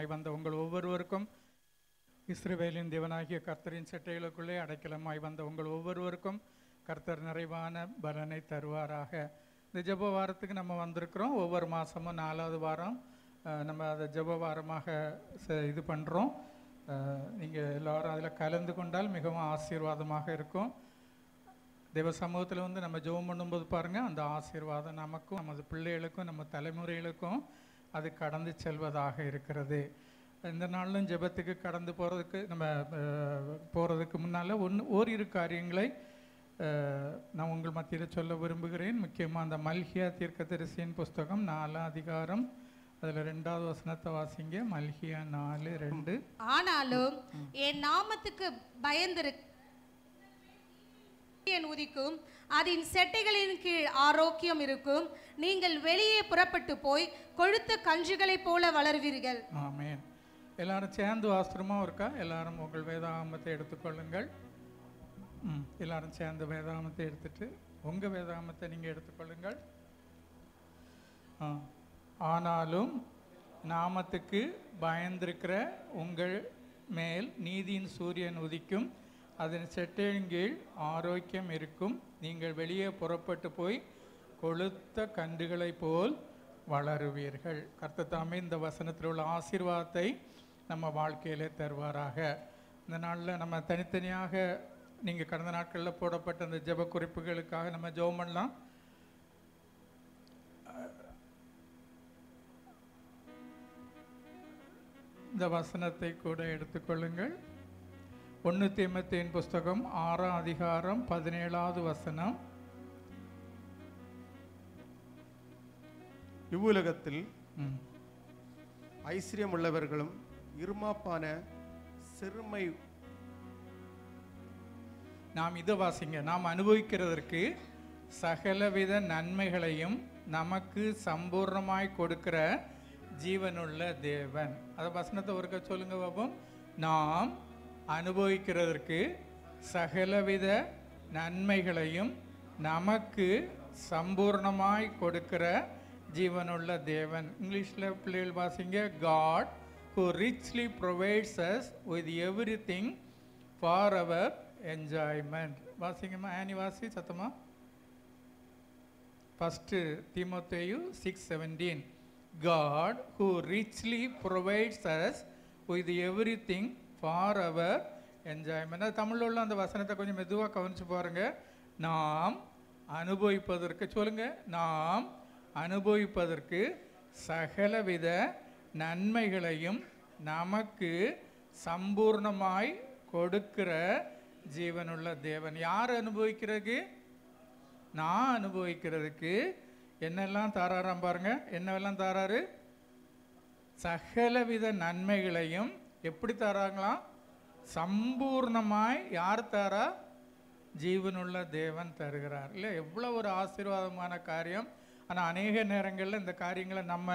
அடைக்கலமாய் வந்த உங்கள் ஒவ்வொருவருக்கும், இஸ்ரவேலின் தேவனாகிய கர்த்தரின் செட்டைகளுக்குள்ளே அடைக்கலமாய் வந்த உங்கள் ஒவ்வொருவருக்கும் கர்த்தர் நிறைவான பலனை தருவாராக. இந்த ஜெப வாரத்துக்கு நம்ம வந்திருக்கிறோம். ஒவ்வொரு மாதமும் 4வது வாரம் நம்ம அதை ஜெப வாரமாக இது பண்ணுறோம். நீங்கள் எல்லோரும் அதில் கலந்து கொண்டால் மிகவும் ஆசீர்வாதமாக இருக்கும். தேவ சமூகத்தில் வந்து நம்ம ஜெபம் பண்ணும்போது பாருங்கள், அந்த ஆசீர்வாதம் நமக்கும் நமது பிள்ளைகளுக்கும் நம்ம தலைமுறைகளுக்கும் அது கடந்து செல்வதாக இருக்கிறது. இந்த நாளிலும் ஜெபத்துக்கு கடந்து போகிறதுக்கு முன்னால் ஓரிரு காரியங்களை நான் உங்கள் மத்தியில் சொல்ல விரும்புகிறேன். முக்கியமாக அந்த மல்கியா தீர்க்கதரிசியின் புஸ்தகம் 4ஆம் அதிகாரம் அதில் 2வது வசனத்தை வாசிங்க. மல்கியா 4:2. ஆனாலும் என் நாமத்துக்கு பயந்திருக்க உதிக்கும், அதன் செட்டைகளின் கீழ் ஆரோக்கியம் இருக்கும். நீங்கள் வெளியே புறப்பட்டு போய் கொழுத்த கன்றுகளை போல வளர்வீர்கள். ஆமென். எல்லாரும் சேர்ந்து வாஸ்திரமா இருக்கா? எல்லாரும் உங்கள் வேதாகமத்தை எடுத்துக்கொள்ளுங்கள். எல்லாரும் சேர்ந்து வேதாகமத்தை எடுத்துட்டு உங்கள் வேதாகமத்தை நீங்கள் எடுத்துக்கொள்ளுங்கள். ஆனாலும் நாமத்துக்கு பயந்திருக்கிற உங்கள் மேல் நீதியின் சூரியன் உதிக்கும், அதன் செட்டையின் கீழ் ஆரோக்கியம் இருக்கும். நீங்கள் வெளியே புறப்பட்டு போய் கொழுத்த கன்றுகளை போல் வளருவீர்கள். கர்த்தர் தாமே இந்த வசனத்தில் உள்ள ஆசீர்வாதத்தை நம்ம வாழ்க்கையிலே தருவாராக. இந்த நாளில் நம்ம தனித்தனியாக நீங்கள் கடந்த நாட்களில் போடப்பட்ட அந்த ஜெப குறிப்புகளுக்காக நம்ம ஜெபம் பண்ணலாம். இந்த வசனத்தை கூட எடுத்துக்கொள்ளுங்கள். 1 தீமோத்தேயின் புஸ்தகம் 6ஆம் அதிகாரம் 17வது வசனம். இவ்வுலகத்தில் ஐஸ்வர்யம் உள்ளவர்களும் இருமாப்பான சிறுமை. நாம் இதை வாசிங்க. நாம் அனுபவிக்கிறதற்கு சகலவித நன்மைகளையும் நமக்கு சம்பூர்ணமாய் கொடுக்கிற ஜீவனுள்ள தேவன். அதை வசனத்தை ஒருக்க சொல்லுங்க பாப்போம். நாம் அனுபவிக்கிறதற்கு சகலவித நன்மைகளையும் நமக்கு சம்பூர்ணமாய் கொடுக்கிற ஜீவனுள்ள தேவன். இங்கிலீஷில் பிள்ளைகள் வாசிங்க. God who richly provides us with everything for our enjoyment. வாசிங்கம்மா. ஆனி வாசி சத்தமா. 1 தீமோத்தேயு 6:17. God who richly provides us with everything for our enjoyment. தமிழில் உள்ள அந்த வசனத்தை கொஞ்சம் மெதுவாக கவனிச்சு பாருங்க. நாம் அனுபவிப்பதற்கு சொல்லுங்க. நாம் அனுபவிப்பதற்கு சகலவித நன்மைகளையும் நமக்கு சம்பூர்ணமாய் கொடுக்கிற ஜீவனுள்ள தேவன். யார் அனுபவிக்கிறதுக்கு? நான் அனுபவிக்கிறதுக்கு என்னெல்லாம் தாராராம் பாருங்க. என்னவெல்லாம் தாராரு? சகலவித நன்மைகளையும் எப்படி தாராங்களாம்? சம்பூர்ணமாய். யார் தாரா? ஜீவனுள்ள தேவன் தருகிறார். இல்லை, எவ்வளோ ஒரு ஆசீர்வாதமான காரியம். ஆனால் அநேக நேரங்களில் இந்த காரியங்களை நம்ம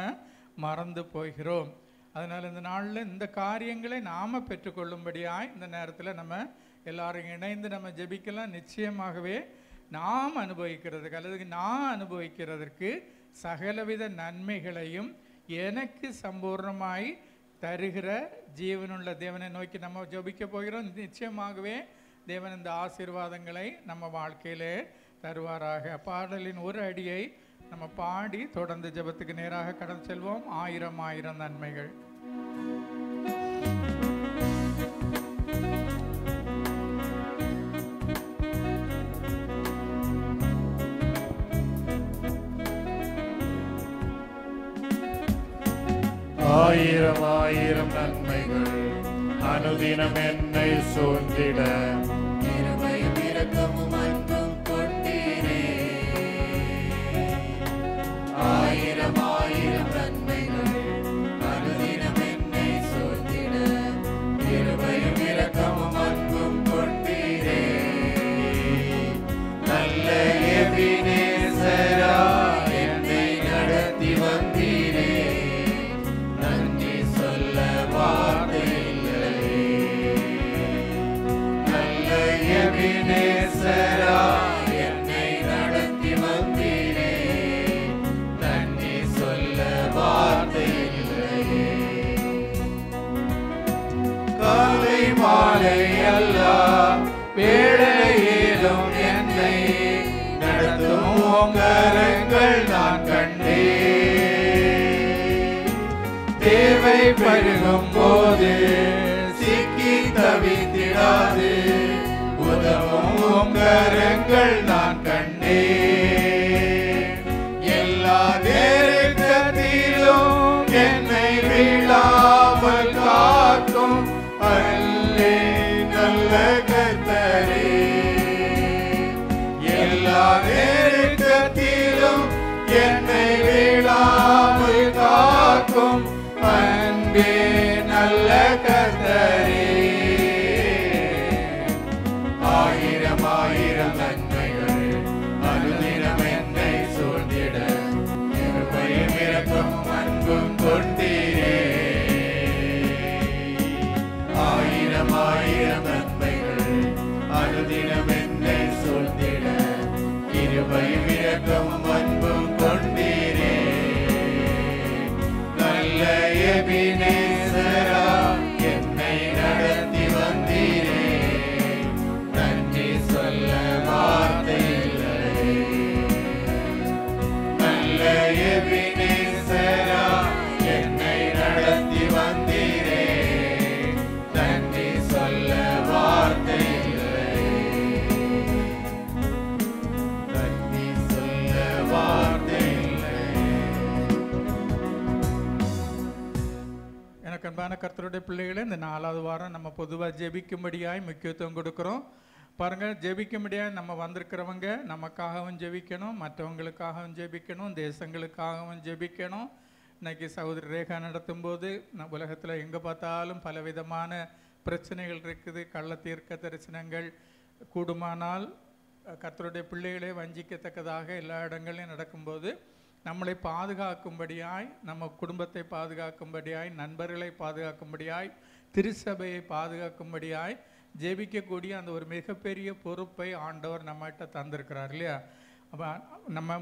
மறந்து போகிறோம். அதனால் இந்த நாளில் இந்த காரியங்களை நாம் பெற்றுக்கொள்ளும்படியாய் இந்த நேரத்தில் நம்ம எல்லாரும் இணைந்து நம்ம ஜெபிக்கலாம். நிச்சயமாகவே நாம் அனுபவிக்கிறதுக்கு அல்லது நான் அனுபவிக்கிறதற்கு சகலவித நன்மைகளையும் எனக்கு சம்பூர்ணமாய் தருகிற ஜீவனுள்ள தேவனை நோக்கி நம்ம ஜெபிக்க போகிறோம். நிச்சயமாகவே தேவன் இந்த ஆசீர்வாதங்களை நம்ம வாழ்க்கையிலே தருவாராக. பாடலின் ஒரு அடியை நம்ம பாடி தொடர்ந்து ஜெபத்துக்கு நேராக கடந்து செல்வோம். 1000 நன்மைகள். ஆயிரம் நன்மைகள் அனுதினம் என்னை சூழ்ந்திட கிருபையும் இரக்கமும் அன்பும் கொண்டீரே. 1000 நன்மைகள் அனுதினம் என்னை சூழ்ந்திட கிருபையும் இரக்கமும் அன்பும் கொண்டீரே. நல்ல எபினேசரா என்னை நடத்தி வந்தீரே. நன்றி சொல்ல வார்த்தை இல்லையே. நல்ல எபினேசரா அல்லா வேளையிலும் என்னை நடத்தும் கரங்கள் நான் கண்டேன். தேவை பருகும் போது சிக்கி தவித்திடாது உதவும் கரங்கள் நான் கண்டேன். எல்லா நெருக்கத்திலும் என்னை வீழாமல் காக்கும் அல்லே நல்ல கர்த்தரே. எல்லா நெருக்கத்திலும் என்னை வீழாமல் காக்கும் அன்பே நல்ல கர்த்தரே. ஆயிரம் ஆயிரம் நன்மைகள் அனுதினம் என்னை சூழ்ந்திட கிருபையும் இரக்கமும் அன்பும் கொண்டீரே. ஆயிரம் ஆயிரம் நன்மைகள் அனுதினம் என்னை சூழ்ந்திட கிருபையும் இரக்கமும் அன்பும் கொண்டீரே. நல்ல எபினேசரா என்னை நடத்தி வந்தீரே. நன்றி சொல்ல வார்த்தை இல்லை. நல்ல எபினேசரா என்னை நடத்தி வந்தீரே. நன்றி சொல்ல வார்த்தை இல்லை. நன்றி சொல்ல வார்த்தை இல்லை. எனக்கு அன்பான கர்த்தருடைய பிள்ளைகளே, இந்த 4வது வாரம் நம்ம பொதுவாக ஜெபிக்கும்படியாய் முக்கியத்துவம் கொடுக்குறோம். பாருங்கள், ஜெபிக்கும்படியாய் நம்ம வந்திருக்கிறவங்க நமக்காகவும் ஜெபிக்கணும், மற்றவங்களுக்காகவும் ஜெபிக்கணும், தேசங்களுக்காகவும் ஜெபிக்கணும். இன்னைக்கு சகோதரி ரேகா நடத்தும் போது உலகத்தில் எங்கே பார்த்தாலும் பலவிதமான பிரச்சனைகள் இருக்குது. கள்ள தீர்க்க தரிசனங்கள் கூடுமானால் கர்த்தருடைய பிள்ளைகளே வஞ்சிக்கத்தக்கதாக எல்லா இடங்களையும் நடக்கும்போது நம்மளை பாதுகாக்கும்படியாய், நம்ம குடும்பத்தை பாதுகாக்கும்படியாய், நண்பர்களை பாதுகாக்கும்படியாய், திருச்சபையை பாதுகாக்கும்படியாய் ஜெபிக்கக்கூடிய அந்த ஒரு மிகப்பெரிய பொறுப்பை ஆண்டவர் நம்மகிட்ட தந்திருக்கிறார் இல்லையா? அப்போ நம்ம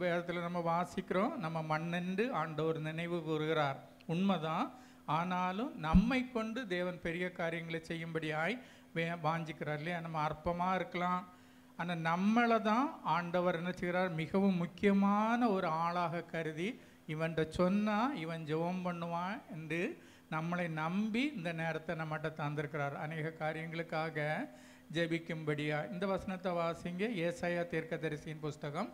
வேதத்தில் நம்ம வாசிக்கிறோம், நம்ம மண்ணென்று ஆண்டவர் நினைவு கூறுகிறார். உண்மைதான். ஆனாலும் நம்மை கொண்டு தேவன் பெரிய காரியங்களை செய்யும்படியாய் வாஞ்சிக்கிறார் இல்லையா? நம்ம அற்பமாக இருக்கலாம், ஆனால் நம்மளை தான் ஆண்டவர் என்ன செய்கிறார், மிகவும் முக்கியமான ஒரு ஆளாக கருதி இவன்கிட்ட சொன்னால் இவன் ஜெபம் பண்ணுவான் என்று நம்மளை நம்பி இந்த நேரத்தை நம்மகிட்ட தந்திருக்கிறார். அநேக காரியங்களுக்காக ஜெபிக்கும்படியா. இந்த வசனத்தை வாசிங்க. ஏசாயா தீர்க்கதரிசியின் புஸ்தகம்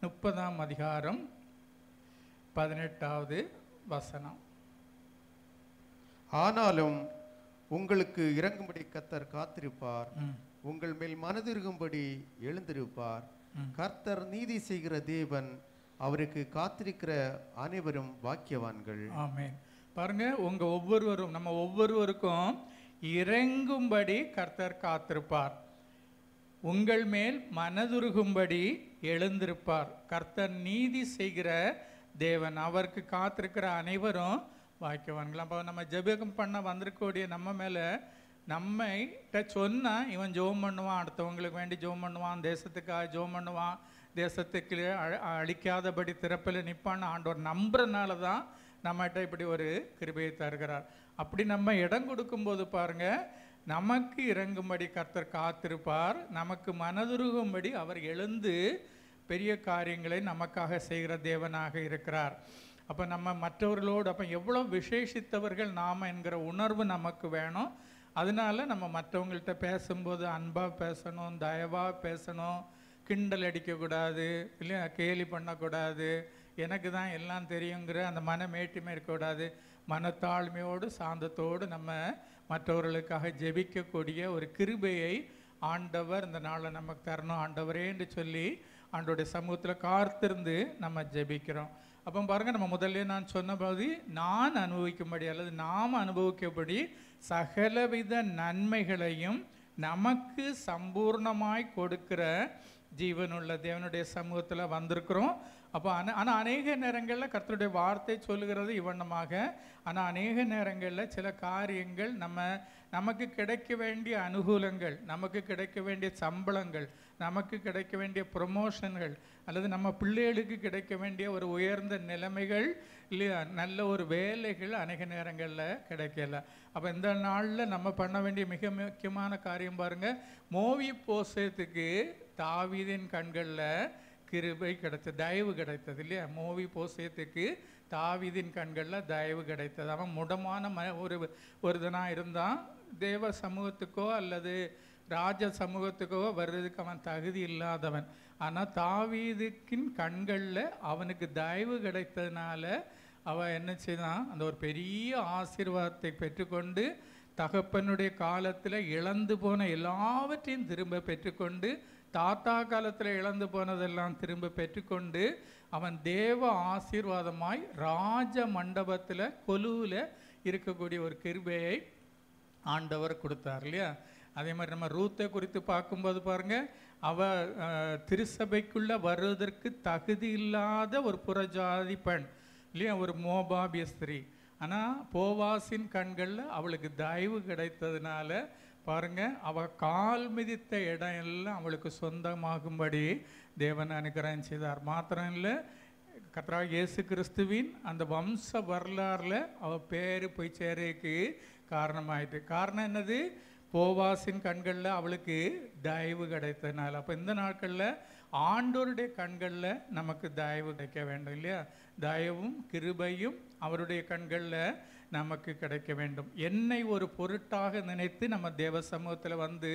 30ஆம் அதிகாரம் 18வது வசனம். ஆனாலும் உங்களுக்கு இறங்கும்படி கர்த்தர் காத்திருப்பார், உங்கள் மேல் மனதிருகும்படி எழுந்திருப்பார். கர்த்தர் நீதி செய்கிற தேவன், அவருக்கு காத்திருக்கிற அனைவரும் பாக்கியவான்கள். ஆமென். பாருங்க, உங்க ஒவ்வொருவரும், நம்ம ஒவ்வொருவருக்கும் இறங்கும்படி கர்த்தர் காத்திருப்பார், உங்கள் மேல் மனதுருகும்படி எழுந்திருப்பார். கர்த்தர் நீதி செய்கிற தேவன், அவருக்கு காத்திருக்கிற அனைவரும் பாக்கியவான்கள். அப்போ நம்ம ஜெபம் பண்ண வந்திருக்கக்கூடிய நம்ம மேலே நம்மகிட்ட சொன்னால் இவன் ஜெபம் பண்ணுவான், அடுத்தவங்களுக்கு வேண்டி ஜெபம் பண்ணுவான், தேசத்துக்காக ஜெபம் பண்ணுவான், தேசத்துக்கு அழிக்காதபடி திறப்பில் நிற்பான்னு ஆண்டவர் நம்புறதுனால தான் நம்மகிட்ட இப்படி ஒரு கிருபையை தருகிறார். அப்படி நம்ம இடம் கொடுக்கும்போது பாருங்கள், நமக்கு இறங்கும்படி கர்த்தர் காத்திருப்பார், நமக்கு மனதுருகும்படி அவர் எழுந்து பெரிய காரியங்களை நமக்காக செய்கிற தேவனாக இருக்கிறார். அப்போ நம்ம மற்றவர்களோடு அப்போ எவ்வளோ விசேஷித்தவர்கள் நாம் என்கிற உணர்வு நமக்கு வேணும். அதனால நம்ம மற்றவங்கள்ட்ட பேசும்போது அன்பாக பேசணும், தயவாக பேசணும், கிண்டல் அடிக்கக்கூடாது இல்லையா, கேலி பண்ணக்கூடாது, எனக்கு தான் எல்லாம் தெரியுங்கிற அந்த மேட்டிமை இருக்கக்கூடாது. மனத்தாழ்மையோடு சாந்தத்தோடு நம்ம மற்றவர்களுக்காக ஜெபிக்கக்கூடிய ஒரு கிருபையை ஆண்டவர் இந்த நாளில் நமக்கு தரணும். ஆண்டவரே என்று சொல்லி ஆண்டவருடைய சமூகத்தில் காத்திருந்து நம்ம ஜெபிக்கிறோம். அப்போ பாருங்கள், நம்ம முதல்ல நான் சொன்னபோது நான் அனுபவிக்கும்படி அல்லது நாம் அனுபவிக்கும்படி சகலவித நன்மைகளையும் நமக்கு சம்பூர்ணமாய் கொடுக்கிற ஜீவனுள்ள தேவனுடைய சமூகத்தில் வந்திருக்கிறோம். அப்போ ஆனால் அநேக நேரங்களில் கர்த்தருடைய வார்த்தை சொல்லுகிறது இவ்வண்ணமாக. ஆனால் அநேக நேரங்களில் சில காரியங்கள் நமக்கு கிடைக்க வேண்டிய அனுகூலங்கள், நமக்கு கிடைக்க வேண்டிய சம்பளங்கள், நமக்கு கிடைக்க வேண்டிய ப்ரொமோஷன்கள், அல்லது நம்ம பிள்ளைகளுக்கு கிடைக்க வேண்டிய ஒரு உயர்ந்த நிலைமைகள் இல்லையா, நல்ல ஒரு வேலைகள் அநேக நேரங்களில் கிடைக்கல. அப்போ இந்த நாளில் நம்ம பண்ண வேண்டிய மிக முக்கியமான காரியம் பாருங்கள், மோவிபோசேத்துக்கு தாவீதின் கண்களில் கிருபை கிடைத்தது, தயவு கிடைத்தது இல்லையா. மோவிபோசேத்துக்கு தாவீதின் கண்களில் தயவு கிடைத்தது. அவன் முடமான ஒருதனாக இருந்தான். தேவ சமூகத்துக்கோ அல்லது ராஜ சமூகத்துக்கோ வர்றதுக்கு அவன் தகுதி இல்லாதவன். ஆனால் தாவீதுக்கின் கண்களில் அவனுக்கு தயவு கிடைத்ததுனால அவன் என்ன செய்தான், அந்த ஒரு பெரிய ஆசீர்வாதத்தை பெற்றுக்கொண்டு தகப்பனுடைய காலத்தில் இழந்து போன எல்லாவற்றையும் திரும்ப பெற்றுக்கொண்டு, தாத்தா காலத்தில் இழந்து போனதெல்லாம் திரும்ப பெற்றுக்கொண்டு, அவன் தேவ ஆசீர்வாதமாய் ராஜ மண்டபத்தில் கொலுவில் இருக்கக்கூடிய ஒரு கிருபையை ஆண்டவர் கொடுத்தார் இல்லையா. அதே மாதிரி நம்ம ரூத்தை குறித்து பார்க்கும்போது பாருங்கள், அவள் திருச்சபைக்குள்ளே வருவதற்கு தகுதி இல்லாத ஒரு புறஜாதி பெண் இல்லையா, ஒரு மோபாபிய ஸ்திரீ. ஆனால் போவாசின் கண்களில் அவளுக்கு தயவு கிடைத்ததுனால பாருங்கள், அவள் கால் மிதித்த இடம் எல்லாம் அவளுக்கு சொந்தமாகும்படி தேவன் அனுகிரகம் செய்தார். மாத்திரம் இல்லை, கர்த்தராகிய இயேசு கிறிஸ்துவின் அந்த வம்ச வரலாறில் அவள் பேர் போய் சேரக்கு காரணமாயிட்டு. காரணம் என்னது, போவாசின் கண்களில் அவளுக்கு தயவு கிடைத்ததுனால. அப்போ இந்த நாட்களில் ஆண்டவருடைய கண்களில் நமக்கு தயவு கிடைக்க வேண்டும் இல்லையா. தயவும் கிருபையும் அவருடைய கண்களில் நமக்கு கிடைக்க வேண்டும். என்னை ஒரு பொருட்டாக நினைத்து நம்ம தேவ சமூகத்தில் வந்து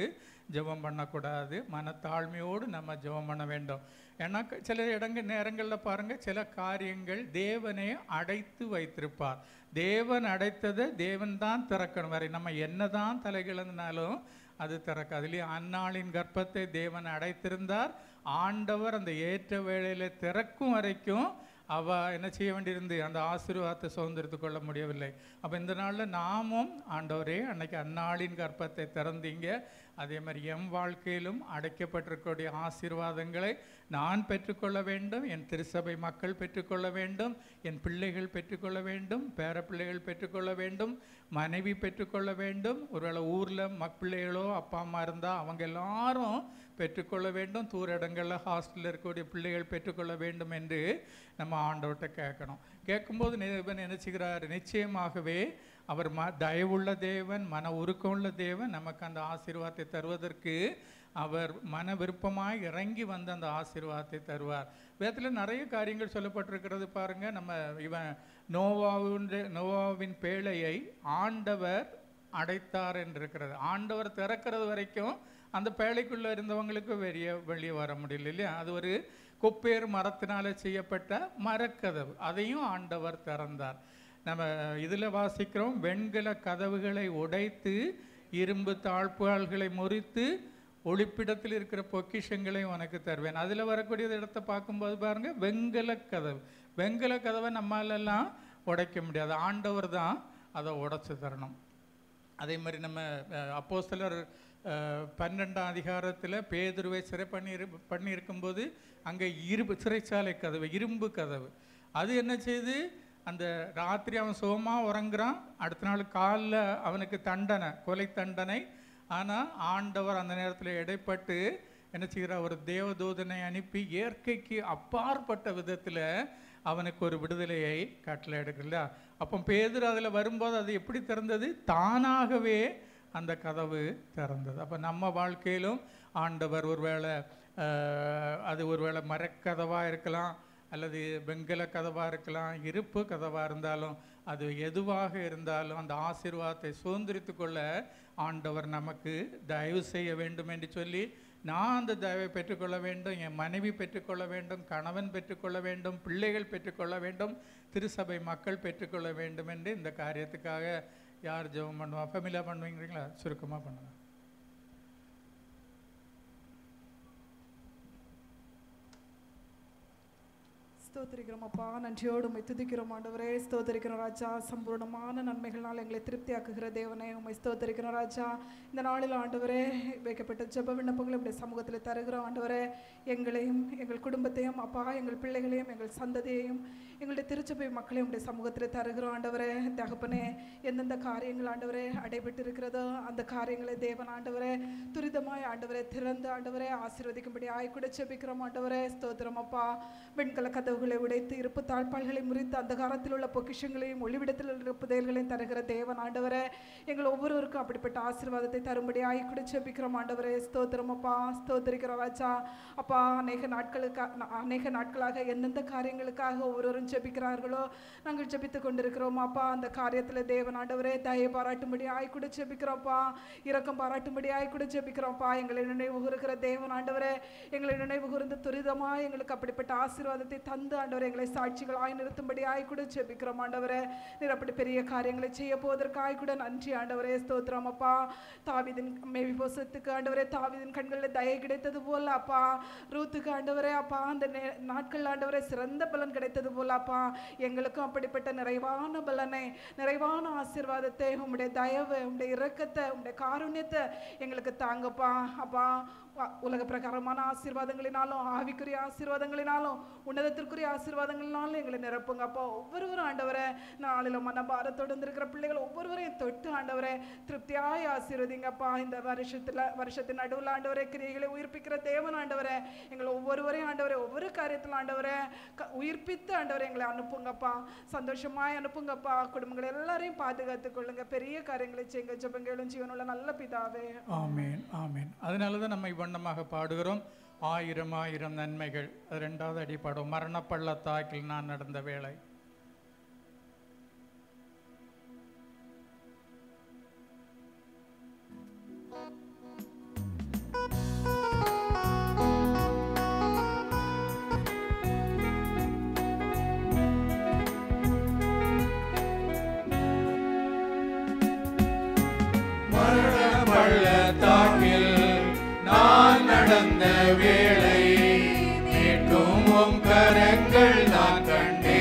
ஜெபம் பண்ணக்கூடாது. மனத்தாழ்மையோடு நம்ம ஜெபம் பண்ண வேண்டும். ஏன்னா சில நேரங்களில் பாருங்கள், சில காரியங்கள் தேவனை அடைத்து வைத்திருப்பார். தேவன் அடைத்ததை தேவன் தான் திறக்கணும். வரை நம்ம என்ன தான் தலைகிழந்தாலும் அது திறக்காது இல்லையா. அன்னாளின் கர்ப்பத்தை தேவன் அடைத்திருந்தார். ஆண்டவர் அந்த ஏற்ற வேளையில் திறக்கும் வரைக்கும் அவள் என்ன செய்ய வேண்டியிருந்து அந்த ஆசீர்வாதத்தை சுதந்திரத்து கொள்ள முடியவில்லை. அப்போ இந்த நாளில் நாமும் ஆண்டவரே அன்னைக்கு அந்நாளின் கர்ப்பத்தை திறந்தீங்க, அதே மாதிரி என் வாழ்க்கையிலும் அடைக்கப்பட்டிருக்கக்கூடிய ஆசீர்வாதங்களை நான் பெற்றுக்கொள்ள வேண்டும், என் திருச்சபை மக்கள் பெற்றுக்கொள்ள வேண்டும், என் பிள்ளைகள் பெற்றுக்கொள்ள வேண்டும், பேர பிள்ளைகள் பெற்றுக்கொள்ள வேண்டும், மனைவி பெற்றுக்கொள்ள வேண்டும். ஒருவேளை ஊரில் பிள்ளைகளோ அப்பா அம்மா இருந்தால் அவங்க எல்லாரும் பெற்றுக்கொள்ள வேண்டும். தூர இடங்களில் ஹாஸ்டலில் இருக்கக்கூடிய பிள்ளைகள் பெற்றுக்கொள்ள வேண்டும் என்று நம்ம ஆண்டவர்கிட்ட கேட்கணும். கேட்கும்போது தேவன் நினைச்சுக்கிறார், நிச்சயமாகவே அவர் தயவுள்ள தேவன், மன உருக்கமுள்ள தேவன். நமக்கு அந்த ஆசீர்வாதத்தை தருவதற்கு அவர் மன விருப்பமாய் இறங்கி வந்து அந்த ஆசீர்வாதத்தை தருவார். வேதத்தில் நிறைய காரியங்கள் சொல்லப்பட்டிருக்கிறது பாருங்கள். நம்ம இவன் நோவாவின் பேழையை ஆண்டவர் அடைத்தார் என்று இருக்கிறது. ஆண்டவர் திறக்கிறது வரைக்கும் அந்த பேழைக்குள்ளே இருந்தவங்களுக்கு வெளியே வர முடியல இல்லையா. அது ஒரு கொப்பேறு மரத்தினால செய்யப்பட்ட மரக்கதவு, அதையும் ஆண்டவர் திறந்தார். நம்ம இதில் வாசிக்கிறோம், வெண்கல கதவுகளை உடைத்து இரும்பு தாழ்பால்களை முறித்து ஒளிப்பிடத்தில் இருக்கிற பொக்கிஷங்களை உனக்கு தருவேன். அதில் வரக்கூடிய இடத்தை பார்க்கும்போது பாருங்கள், வெண்கல கதவு. வெண்கல கதவை நம்மளாலாம் உடைக்க முடியாது, ஆண்டவர் தான் அதை உடைச்சி தரணும். அதே மாதிரி நம்ம அப்போஸ்தலர் 12ஆம் அதிகாரத்தில் பேதுருவை சிறை பண்ணியிருக்கும்போது அங்கே சிறைச்சாலை கதவு, இரும்பு கதவு, அது என்ன செய்து, அந்த ராத்திரி அவன் சுகமாக உறங்குறான், அடுத்த நாள் காலில் அவனுக்கு தண்டனை, கொலை தண்டனை. ஆனால் ஆண்டவர் அந்த நேரத்தில் இடைப்பட்டு என்ன செய்கிறார், ஒரு தேவதூதனை அனுப்பி இயற்கைக்கு அப்பாற்பட்ட விதத்தில் அவனுக்கு ஒரு விடுதலையை கட்டளை எடுக்கல. அப்போ பேதுரு அதில் வரும்போது அது எப்படி திறந்தது, தானாகவே அந்த கதவு திறந்தது. அப்போ நம்ம வாழ்க்கையிலும் ஆண்டவர் ஒருவேளை மரக்கதவாக இருக்கலாம், அல்லது வெண்கல கதவாக இருக்கலாம், இருப்பு கதவாக இருந்தாலும், அது எதுவாக இருந்தாலும் அந்த ஆசீர்வாதத்தை சுதந்திரித்து கொள்ள ஆண்டவர் நமக்கு தயவு செய்ய வேண்டும் என்று சொல்லி, நான் அந்த தயவை பெற்றுக்கொள்ள வேண்டும், என் மனைவி பெற்றுக்கொள்ள வேண்டும், கணவன் பெற்றுக்கொள்ள வேண்டும், பிள்ளைகள் பெற்றுக்கொள்ள வேண்டும், திருச்சபை மக்கள் பெற்றுக்கொள்ள வேண்டும் என்று இந்த காரியத்துக்காக யார் ஜெபம் பண்ணுவா? ஃபேமிலியாக பண்ணுவீங்களா? சுருக்கமாக பண்ணுங்க. ஸ்தோத்திரிக்கிறோம் அப்பா, நன்றியோடு உம்மை துதிக்கிறோம் ஆண்டவரே. ஸ்தோத்திரிக்கிறோம் ராஜா, சம்பூர்ணமான நன்மைகளால் எங்களை திருப்தியாக்குகிற தேவனே உம்மை ஸ்தோத்திரிக்கிறோம் ராஜா. இந்த நாளில் ஆண்டவரே வைக்கப்பட்ட ஜெப விண்ணப்பங்களை உடைய சமூகத்தில் தருகிறோம் ஆண்டவரே. எங்களையும் எங்கள் குடும்பத்தையும் அப்பா, எங்கள் பிள்ளைகளையும் எங்கள் சந்ததியையும் எங்களுடைய திருச்சபை மக்களையும் உடைய சமூகத்தில் தருகிறோம் ஆண்டவரே. தகப்பனே, எந்தெந்த காரியங்கள் ஆண்டவரே அடைபட்டு இருக்கிறதோ அந்த காரியங்களை தேவன் ஆண்டவரே துரிதமாய் ஆண்டவரே திறந்து ஆண்டவரே ஆசீர்வதிக்கும்படி ஆய்கூட ஜெபிக்கிறோம் ஆண்டவரே. ஸ்தோத்திரம் அப்பா. வெண்கல கதவுகளை உடைத்து இருப்பு தாழ்பால்களை முறித்து அந்த காலத்தில் உள்ள பொக்கிஷங்களையும் ஒளிவிடத்தில் உள்ள புதையல்களையும் தருகிற தேவன் ஆண்டவரே, எங்கள் ஒவ்வொருவருக்கும் அப்படிப்பட்ட ஆசீர்வாதத்தை தரும்படி ஆய்கூட ஜெபிக்கிறோம் ஆண்டவரே. ஸ்தோத்திரம் அப்பா. ஸ்தோத்திரிக்கிறோம் ராஜா. அப்பா, அநேக நாட்களாக எந்தெந்த காரியங்களுக்காக ஒவ்வொருவரும் ஜெபிக்கிறார்களோ நாங்கள் ஜெபித்து கொண்டிருக்கிறோம் அப்பா. அந்த காரியத்தில் தேவன் ஆண்டவரே தயை பாராட்டும்படி ஆய்கூட ஜெபிக்கிறோம்ப்பா. இரக்கம் பாராட்டும்படி ஆய்கூட ஜெபிக்கிறோம்ப்பா. எங்களை நினைவு கூறுகிற தேவன் ஆண்டவரே, எங்களை நினைவு கூர்ந்து துரிதமாக எங்களுக்கு அப்படிப்பட்ட ஆசீர்வாதத்தை தந்து ஆண்டவரே எங்களை சாட்சிகளாய் நிறுத்தும்படி ஆய்கூட ஜெபிக்கிறோம் ஆண்டவரே. நீர் அப்படி பெரிய காரியங்களை செய்ய போவதற்கு ஆய்கூட நன்றி ஆண்டவரே. ஸ்தோத்திரம் அப்பா. தாவீதின் மேவிபோசத்துக்கு ஆண்டவரே தாவீதின் கண்களில் தயை கிடைத்தது போல அப்பா, ரூத்துக்கு ஆண்டவரே அப்பா அந்த நாட்கள் ஆண்டவரே சிறந்த பலன் கிடைத்தது போல அப்பா, எங்களுக்கும் அப்படிப்பட்ட நிறைவான பலனை நிறைவான ஆசீர்வாதத்தை உம்முடைய தயவு உம்முடைய இரக்கத்தை உம்முடைய காருண்யத்தை எங்களுக்கு தாங்கப்பா. அப்பா, உலக பிரகாரமான ஆசீர்வாதங்களினாலும் ஆவிக்குரிய ஆசீர்வாதங்களினாலும் உன்னதத்திற்குரிய ஆசீர்வாதங்களினாலும் எங்களை நிரப்புங்க அப்பா. ஒவ்வொருவரும் ஆண்டவரே நாளில் மனபாரத்தோடு இருக்கிற பிள்ளைகள் ஒவ்வொருவரையும் தொட்டு ஆண்டவரே திருப்தியாய் ஆசீர்வதிங்கப்பா. இந்த வருஷத்தின் நடுவில் ஆண்டவரே கிரியைகளை உயிர்ப்பிக்கிற தேவன் ஆண்டவரே, எங்களை ஒவ்வொருவரையும் ஆண்டவரே ஒவ்வொரு காரியத்தில் ஆண்டவரே உயிர்ப்பித்து ஆண்டவரை எங்களை அனுப்புங்கப்பா. சந்தோஷமாய் அனுப்புங்கப்பா. குடும்பங்களை எல்லாரையும் பாதுகாத்துக் கொள்ளுங்க. பெரிய காரியங்களை செய்யுங்க. ஜெபங்களும் ஜீவனுள்ள நல்ல பிதாவே. ஆமேன் ஆமேன். அதனால தான் நம்ம வண்ணமாக பாடுகிறோம். ஆயிரம் ஆயிரம் நன்மைகள். அது 2வது அடி பாடும். மரண பள்ளத்தாக்கில் நான் நடந்த வேளை. பள்ளத்தாக்கில் நான் நடந்த வேளை மீட்கும் உம் கரங்கள் நான் கண்டேன்.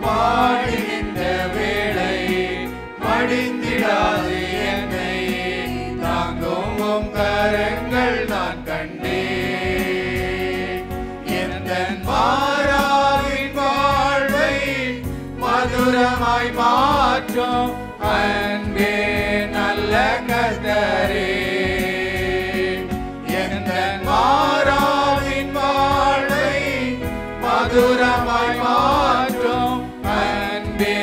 பாடி நின்ற வேளை மடிந்திடாது என்னை தாங்கும் உம் கரங்கள் நான் கண்டேன். எந்த மாறாவின் வாழ்வை மதுரமாய் மாற்றும் அன்பே நல்ல கர்த்தரே. எந்த மாறாவின் வாழ்வை மதுரமாய் மாற்றும் அன்பே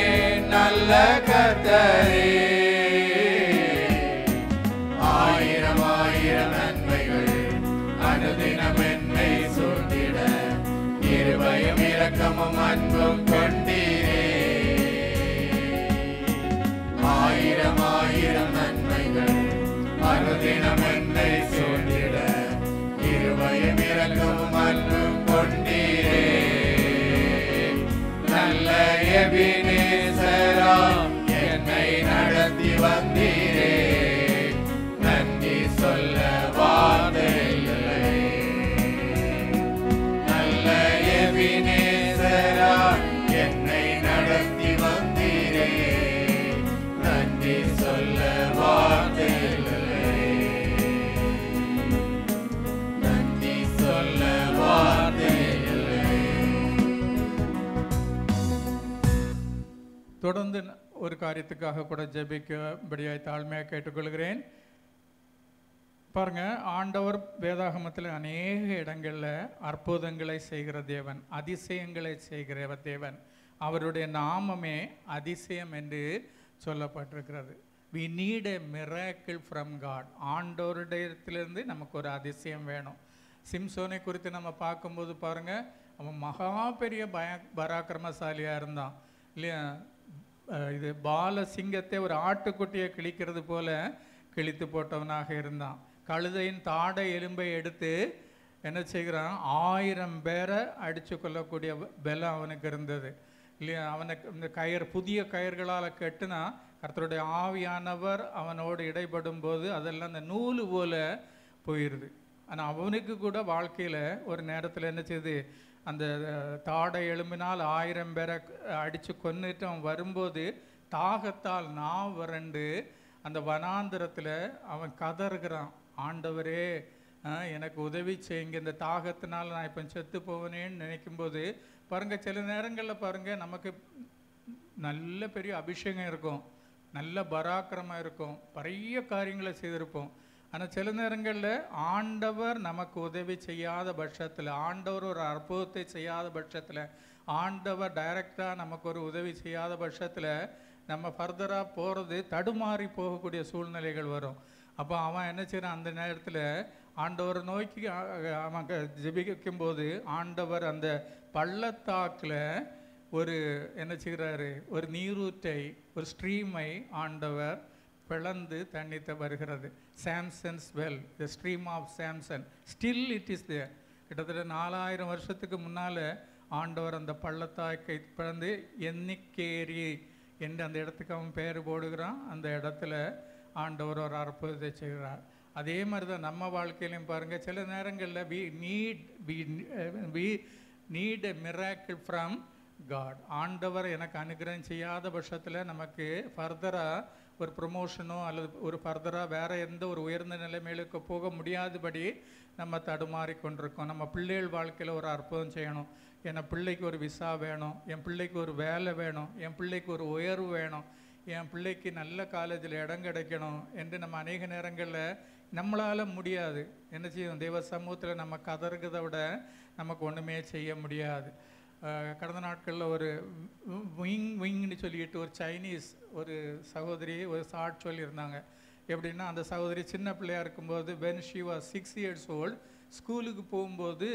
நல்ல கர்த்தரே. ஆயிரம் ஆயிரம் நன்மைகள் அனுதினம் என்னை சூழ்ந்திட கிருபையும் இரக்கமும் அன்பும் கொண்டீரே. ஆயிரம் ஆயிரம் நன்மைகள் அனுதினம் என்னை சூழ்ந்திட கிருபையும் இரக்கமும் அன்பும் கொண்டீரே. நல்ல எபினேசரா என்னை நடத்தி வந்தீரே. நன்றி சொல்ல வார்த்தை இல்லை. நல்ல எபினேசரா என்னை நடத்தி வந்தீரே. நன்றி சொல்ல வார்த்தை இல்லை. நன்றி சொல்ல வார்த்தை இல்லை. தொடர்ந்து ஒரு காரியத்துக்காக கூட ஜெபிக்கும்படியாய் தாழ்மையாக கேட்டுக்கொள்கிறேன். பாருங்க, ஆண்டவர் வேதாகமத்தில் அநேக இடங்களில் அற்புதங்களை செய்கிற தேவன், அதிசயங்களை செய்கிற தேவன். அவருடைய நாமமே அதிசயம் என்று சொல்லப்பட்டிருக்கிறது. we need a miracle from God. ஆண்டவருடையத்திலிருந்து நமக்கு ஒரு அதிசயம் வேணும். சிம்சோனை குறித்து நம்ம பார்க்கும்போது பாருங்க, அவன் மகா பெரிய பராக்கிரமசாலியாக இருந்தான் இல்லையா. இது பால சிங்கத்தை ஒரு ஆட்டுக்குட்டியை கிழிக்கிறது போல கிழித்து போட்டவனாக இருந்தான். கழுதையின் தாடை எலும்பை எடுத்து என்ன செய்கிறான், 1000 பேரை அடித்து கொள்ளக்கூடிய பலம் அவனுக்கு இருந்தது இல்லையா. அவனுக்கு இந்த புதிய கயிர்களால் கட்டுனா கர்த்தருடைய ஆவியானவர் அவனோடு இடைப்படும் போது அதெல்லாம் அந்த நூல் போல போயிடுது. ஆனால் அவனுக்கு கூட வாழ்க்கையில் ஒரு நேரத்தில் என்ன செய்யுது, அந்த தாடை எழும்பினால் 1000 பேரை அடித்து கொன்னுட்டு அவன் வரும்போது தாகத்தால் நான் வறண்டு அந்த வனாந்திரத்தில் அவன் கதறுகிறான், ஆண்டவரே எனக்கு உதவி செய்யுங்க, இந்த தாகத்தினால் நான் இப்போ செத்து போவேனேன்னு நினைக்கும்போது பாருங்கள், சில நேரங்களில் பாருங்கள் நமக்கு நல்ல பெரிய அபிஷேகம் இருக்கும், நல்ல பராக்கிரமாக இருக்கும், நிறைய காரியங்களை செய்திருப்போம். ஆனால் சில நேரங்களில் ஆண்டவர் நமக்கு உதவி செய்யாத பட்சத்தில், ஆண்டவர் ஒரு அற்புதத்தை செய்யாத பட்சத்தில், ஆண்டவர் டைரக்டாக நமக்கு ஒரு உதவி செய்யாத பட்சத்தில் நம்ம ஃபர்தராக போகிறது தடுமாறி போகக்கூடிய சூழ்நிலைகள் வரும். அப்போ அவன் என்ன செய்கிறான், அந்த நேரத்தில் ஆண்டவர் நோக்கி அவன் ஜெபிக்கும்போது ஆண்டவர் அந்த பள்ளத்தாக்கில் ஒரு என்ன செய்கிறாரு, ஒரு நீரூற்றை, ஒரு ஸ்ட்ரீமை ஆண்டவர் பிளந்து தண்ணித்த வருகிறது. Samson's well, the stream of Samson, still it is there. கிட்டத்தட்ட 4000 வருஷத்துக்கு முன்னால் ஆண்டவர் அந்த பள்ளத்தாக்கை பிளந்து எண்ணிக்கேரி என்று அந்த இடத்துக்கு அவன் பெயர் போடுகிறான். அந்த இடத்துல ஆண்டவர் ஒரு அற்புதத்தை செய்கிறார். அதே மாதிரி தான் நம்ம வாழ்க்கையிலையும் பாருங்கள், சில நேரங்களில் we need a miracle from God. ஆண்டவர் எனக்கு அனுகிரகம் செய்யாத பட்சத்தில் நமக்கு ஃபர்தராக ஒரு ப்ரொமோஷனோ அல்லது ஒரு ஃபர்தராக வேறு எந்த ஒரு உயர்ந்த நிலைமைகளுக்கு போக முடியாதபடி நம்ம தடுமாறி கொண்டிருக்கோம். நம்ம பிள்ளைகள் வாழ்க்கையில் ஒரு அற்புதம் செய்யணும், என் பிள்ளைக்கு ஒரு விசா வேணும், என் பிள்ளைக்கு ஒரு வேலை வேணும், என் பிள்ளைக்கு ஒரு உயர்வு வேணும், என் பிள்ளைக்கு நல்ல காலேஜில் இடம் கிடைக்கணும் என்று நம்ம அநேக நேரங்களில் நம்மளால் முடியாது. என்ன செய்யும், தெய்வ சமூகத்தில் நம்ம கதறுகிறத விட நமக்கு ஒன்றுமே செய்ய முடியாது. கடந்த நாட்களில் ஒரு விங்னு சொல்லிட்டு ஒரு சைனீஸ் ஒரு சகோதரி ஒரு ஷார்ட் சொல்லியிருந்தாங்க. எப்படின்னா, அந்த சகோதரி சின்ன பிள்ளையாக இருக்கும்போது when she was 6 years old ஸ்கூலுக்கு போகும்போது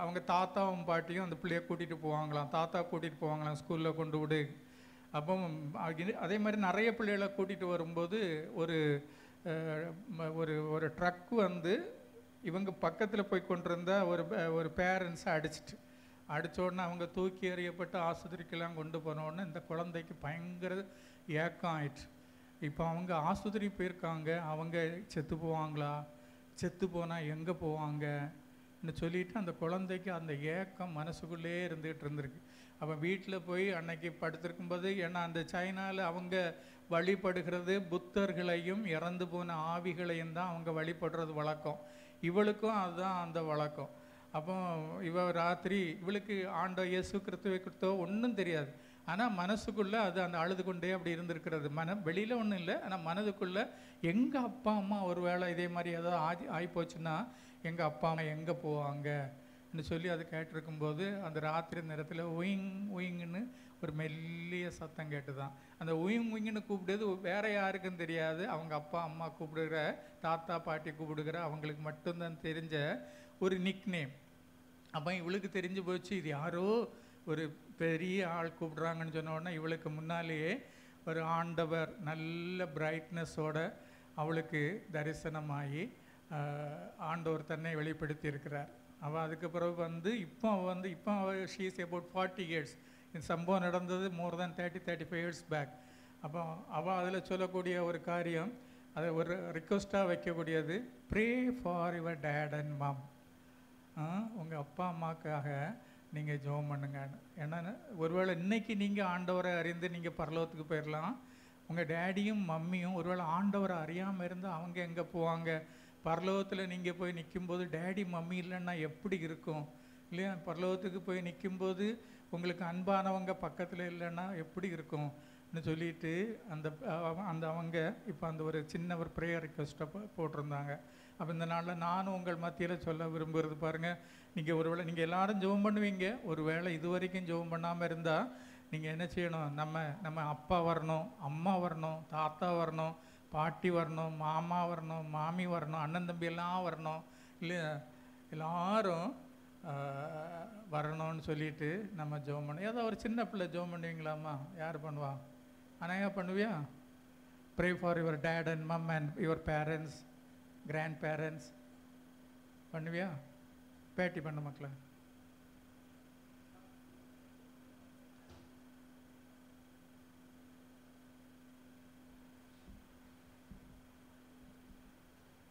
அவங்க தாத்தாவும் பாட்டியும் அந்த பிள்ளைய கூட்டிகிட்டு போவாங்களாம், தாத்தா கூட்டிகிட்டு போவாங்களாம் ஸ்கூலில் கொண்டு விடு. அப்போ அதே மாதிரி நிறைய பிள்ளைகளை கூட்டிகிட்டு வரும்போது ஒரு ஒரு ஒரு ட்ரக் வந்து இவங்க பக்கத்தில் போய் கொண்டிருந்த ஒரு பேரண்ட்ஸை அடித்த உடனே அவங்க தூக்கி எறியப்பட்டு ஆஸ்பத்திரிக்கெல்லாம் கொண்டு போனோடனே இந்த குழந்தைக்கு பயங்கர ஏக்கம் ஆயிடுச்சு. இப்போ அவங்க ஆஸ்பத்திரி போயிருக்காங்க, அவங்க செத்து போவாங்களா, செத்து போனால் எங்கே போவாங்கன்னு சொல்லிட்டு அந்த குழந்தைக்கு அந்த ஏக்கம் மனசுக்குள்ளே இருந்துகிட்டு அப்போ வீட்டில் போய் அன்னைக்கு படுத்திருக்கும்போது, ஏன்னா அந்த சைனாவில் அவங்க வழிபடுகிறது புத்தர்களையும் இறந்து போன ஆவிகளையும் தான் அவங்க வழிபடுறது வழக்கம். இவளுக்கும் அதுதான் அந்த வழக்கம். அப்போ இவ ராத்திரி இவளுக்கு ஆண்டவர் இயேசு கிறிஸ்துவோ ஒன்றும் தெரியாது, ஆனால் மனசுக்குள்ளே அது அந்த அழுது கொண்டே அப்படி இருந்திருக்கிறது. வெளியில் ஒன்றும் இல்லை, ஆனால் மனதுக்குள்ளே எங்கள் அப்பா அம்மா ஒரு வேளை இதே மாதிரி ஏதாவது ஆகிப்போச்சுன்னா எங்கள் அப்பா அம்மா எங்கே போவாங்கன்னு சொல்லி அது கேட்டிருக்கும்போது அந்த ராத்திரி நேரத்தில் உயிங்குன்னு ஒரு மெல்லிய சத்தம் கேட்டுதான். அந்த உயிங்குன்னு கூப்பிடுறது வேற யாருக்கும் தெரியாது, அவங்க அப்பா அம்மா கூப்பிடுகிற, தாத்தா பாட்டி கூப்பிடுகிற அவங்களுக்கு மட்டும்தான் தெரிஞ்ச ஒரு நிக் நேம். அப்போ இவளுக்கு தெரிஞ்சு போச்சு, இது யாரோ ஒரு பெரிய ஆள் கூப்பிடுறாங்கன்னு சொன்ன உடனே இவளுக்கு முன்னாலேயே ஒரு ஆண்டவர் நல்ல பிரைட்னஸோட அவளுக்கு தரிசனமாகி ஆண்டவர் தன்னை வெளிப்படுத்தி இருக்கிறார். அவள் அதுக்கு பிறகு வந்து இப்போ அவள் ஷீ இஸ் அபவுட் 40 years. இந்த சம்பவம் நடந்தது மோர் தேன் 30-35 years பேக். அப்போ அவள் அதில் சொல்லக்கூடிய ஒரு காரியம், அதை ஒரு ரிக்வஸ்ட்டாக வைக்கக்கூடியது, pray for your dad and mum. உங்கள் அப்பா அம்மாக்காக நீங்கள் ஜெபம் பண்ணுங்கன்னு. ஏன்னா ஒருவேளை இன்றைக்கி நீங்கள் ஆண்டவரை அறிந்து நீங்கள் பரலோகத்துக்கு போயிடலாம், உங்கள் டேடியும் மம்மியும் ஒருவேளை ஆண்டவரை அறியாமல் இருந்தால் அவங்க எங்கே போவாங்க? பரலோகத்தில் நீங்கள் போய் நிற்கும்போது டேடி மம்மி இல்லைன்னா எப்படி இருக்கும் இல்லையா? பரலோகத்துக்கு போய் நிற்கும்போது உங்களுக்கு அன்பானவங்க பக்கத்தில் இல்லைன்னா எப்படி இருக்கும்னு சொல்லிட்டு அந்த அவங்க இப்போ அந்த ஒரு சின்ன ஒரு ப்ரேயர் ரிக்வெஸ்ட்டை போட்டிருந்தாங்க. அப்போ இந்த நாளில் நானும் உங்கள் மத்தியில் சொல்ல விரும்புகிறது பாருங்கள், நீங்கள் ஒருவேளை நீங்கள் எல்லாரும் ஜெபம் பண்ணுவீங்க, ஒரு வேளை இது வரைக்கும் ஜெபம் பண்ணாமல் இருந்தால் நீங்கள் என்ன செய்யணும், நம்ம அப்பா வரணும், அம்மா வரணும், தாத்தா வரணும், பாட்டி வரணும், மாமா வரணும், மாமி வரணும், அண்ணன் தம்பி எல்லாம் வரணும் இல்லையா? எல்லாரும் வரணும்னு சொல்லிட்டு நம்ம ஜெபம் பண்ணோம். ஏதோ ஒரு சின்ன பிள்ளை ஜெபம் பண்ணுவீங்களாம்மா? யார் பண்ணுவா? அனையா பண்ணுவியா? Pray for your dad and mum and your parents, grand parents பண்ணுவியா? பேட்டி பண்ண மக்களை.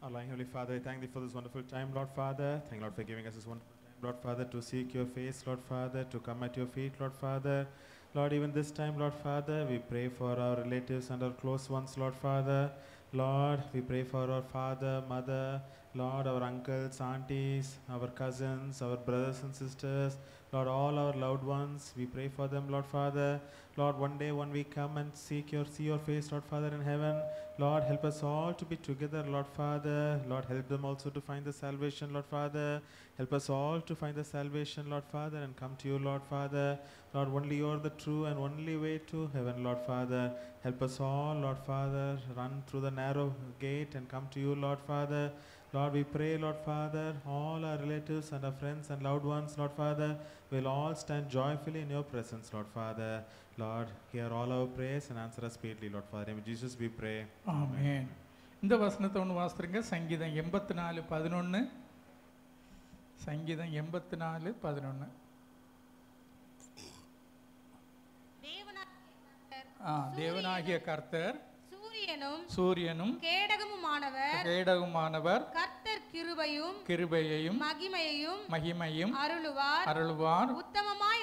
Our loving Heavenly Father, I thank Thee for this wonderful time, Lord Father. Thank you, Lord, for giving us this wonderful time, Lord Father, to seek Your face, Lord Father, to come at Your feet, Lord Father. Lord, even this time, Lord Father, we pray for our relatives and our close ones, Lord Father. Lord, we pray for our father, mother, Lord, our uncles, aunties, our cousins, our brothers and sisters, Lord, all our loved ones, we pray for them, Lord Father. Lord, one day when we come and see Your face, Lord Father, in heaven, Lord, help us all to be together, Lord Father. Lord, help them also to find the salvation, Lord Father. Help us all to find the salvation, Lord Father, and come to You, Lord Father. Lord, only You are the true and only way to heaven, Lord Father. Help us all, Lord Father, run through the narrow gate and come to You, Lord Father. Lord, we pray, Lord Father, all our relatives and our friends and loved ones, Lord Father, will all stand joyfully in Your presence, Lord Father. Lord, hear all our prayers and answer us speedily, Lord Father. In Jesus we pray. ஆமென். இந்த வசனத்தை ஒன்று வாசித்துருங்க. சங்கீதம் 84:11. சங்கீதம் 84:11. தேவனாகிய கர்த்தர் சூரியனும் கேடகமுமானவர் கர்த்தர் கிருபையையும் மகிமையும் அருளுவார். உத்தமமாய்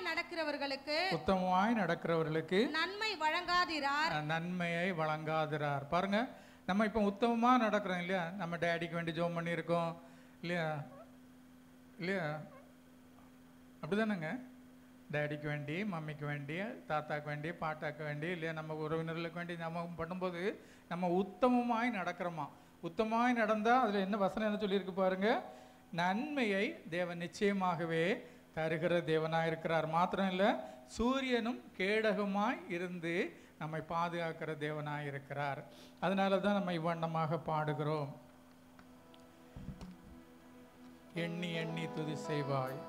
நடக்கிறவர்களுக்கு நன்மையை வழங்காதிரார். பாருங்க, நம்ம இப்போ உத்தமமா நடக்கிறோம் இல்லையா? நம்ம டேடிக்கு வேண்டி ஜெபம் பண்ணியிருக்கோம் இல்லையா? அப்படிதானங்க? டேடிக்கு வேண்டி, மம்மிக்கு வேண்டி, தாத்தாக்கு வேண்டி, பாட்டாக்கு வேண்டி இல்லையா? நம்ம உறவினர்களுக்கு வேண்டி நம்ம பண்ணும்போது நம்ம உத்தமமாய் நடக்கிறோமா? உத்தமமாய் நடந்தால் அதில் என்ன வசனம் என்ன சொல்லியிருக்கு பாருங்க, நன்மையை தேவன் நிச்சயமாகவே தருகிற தேவனாக இருக்கிறார். மாத்திரம் இல்லை, சூரியனும் கேடகமாய் இருந்து நம்மை பாதுகாக்கிற தேவனாக இருக்கிறார். அதனால தான் நம்ம இவ்வண்ணமாக பாடுகிறோம். எண்ணி எண்ணி துதி செய்வாய்.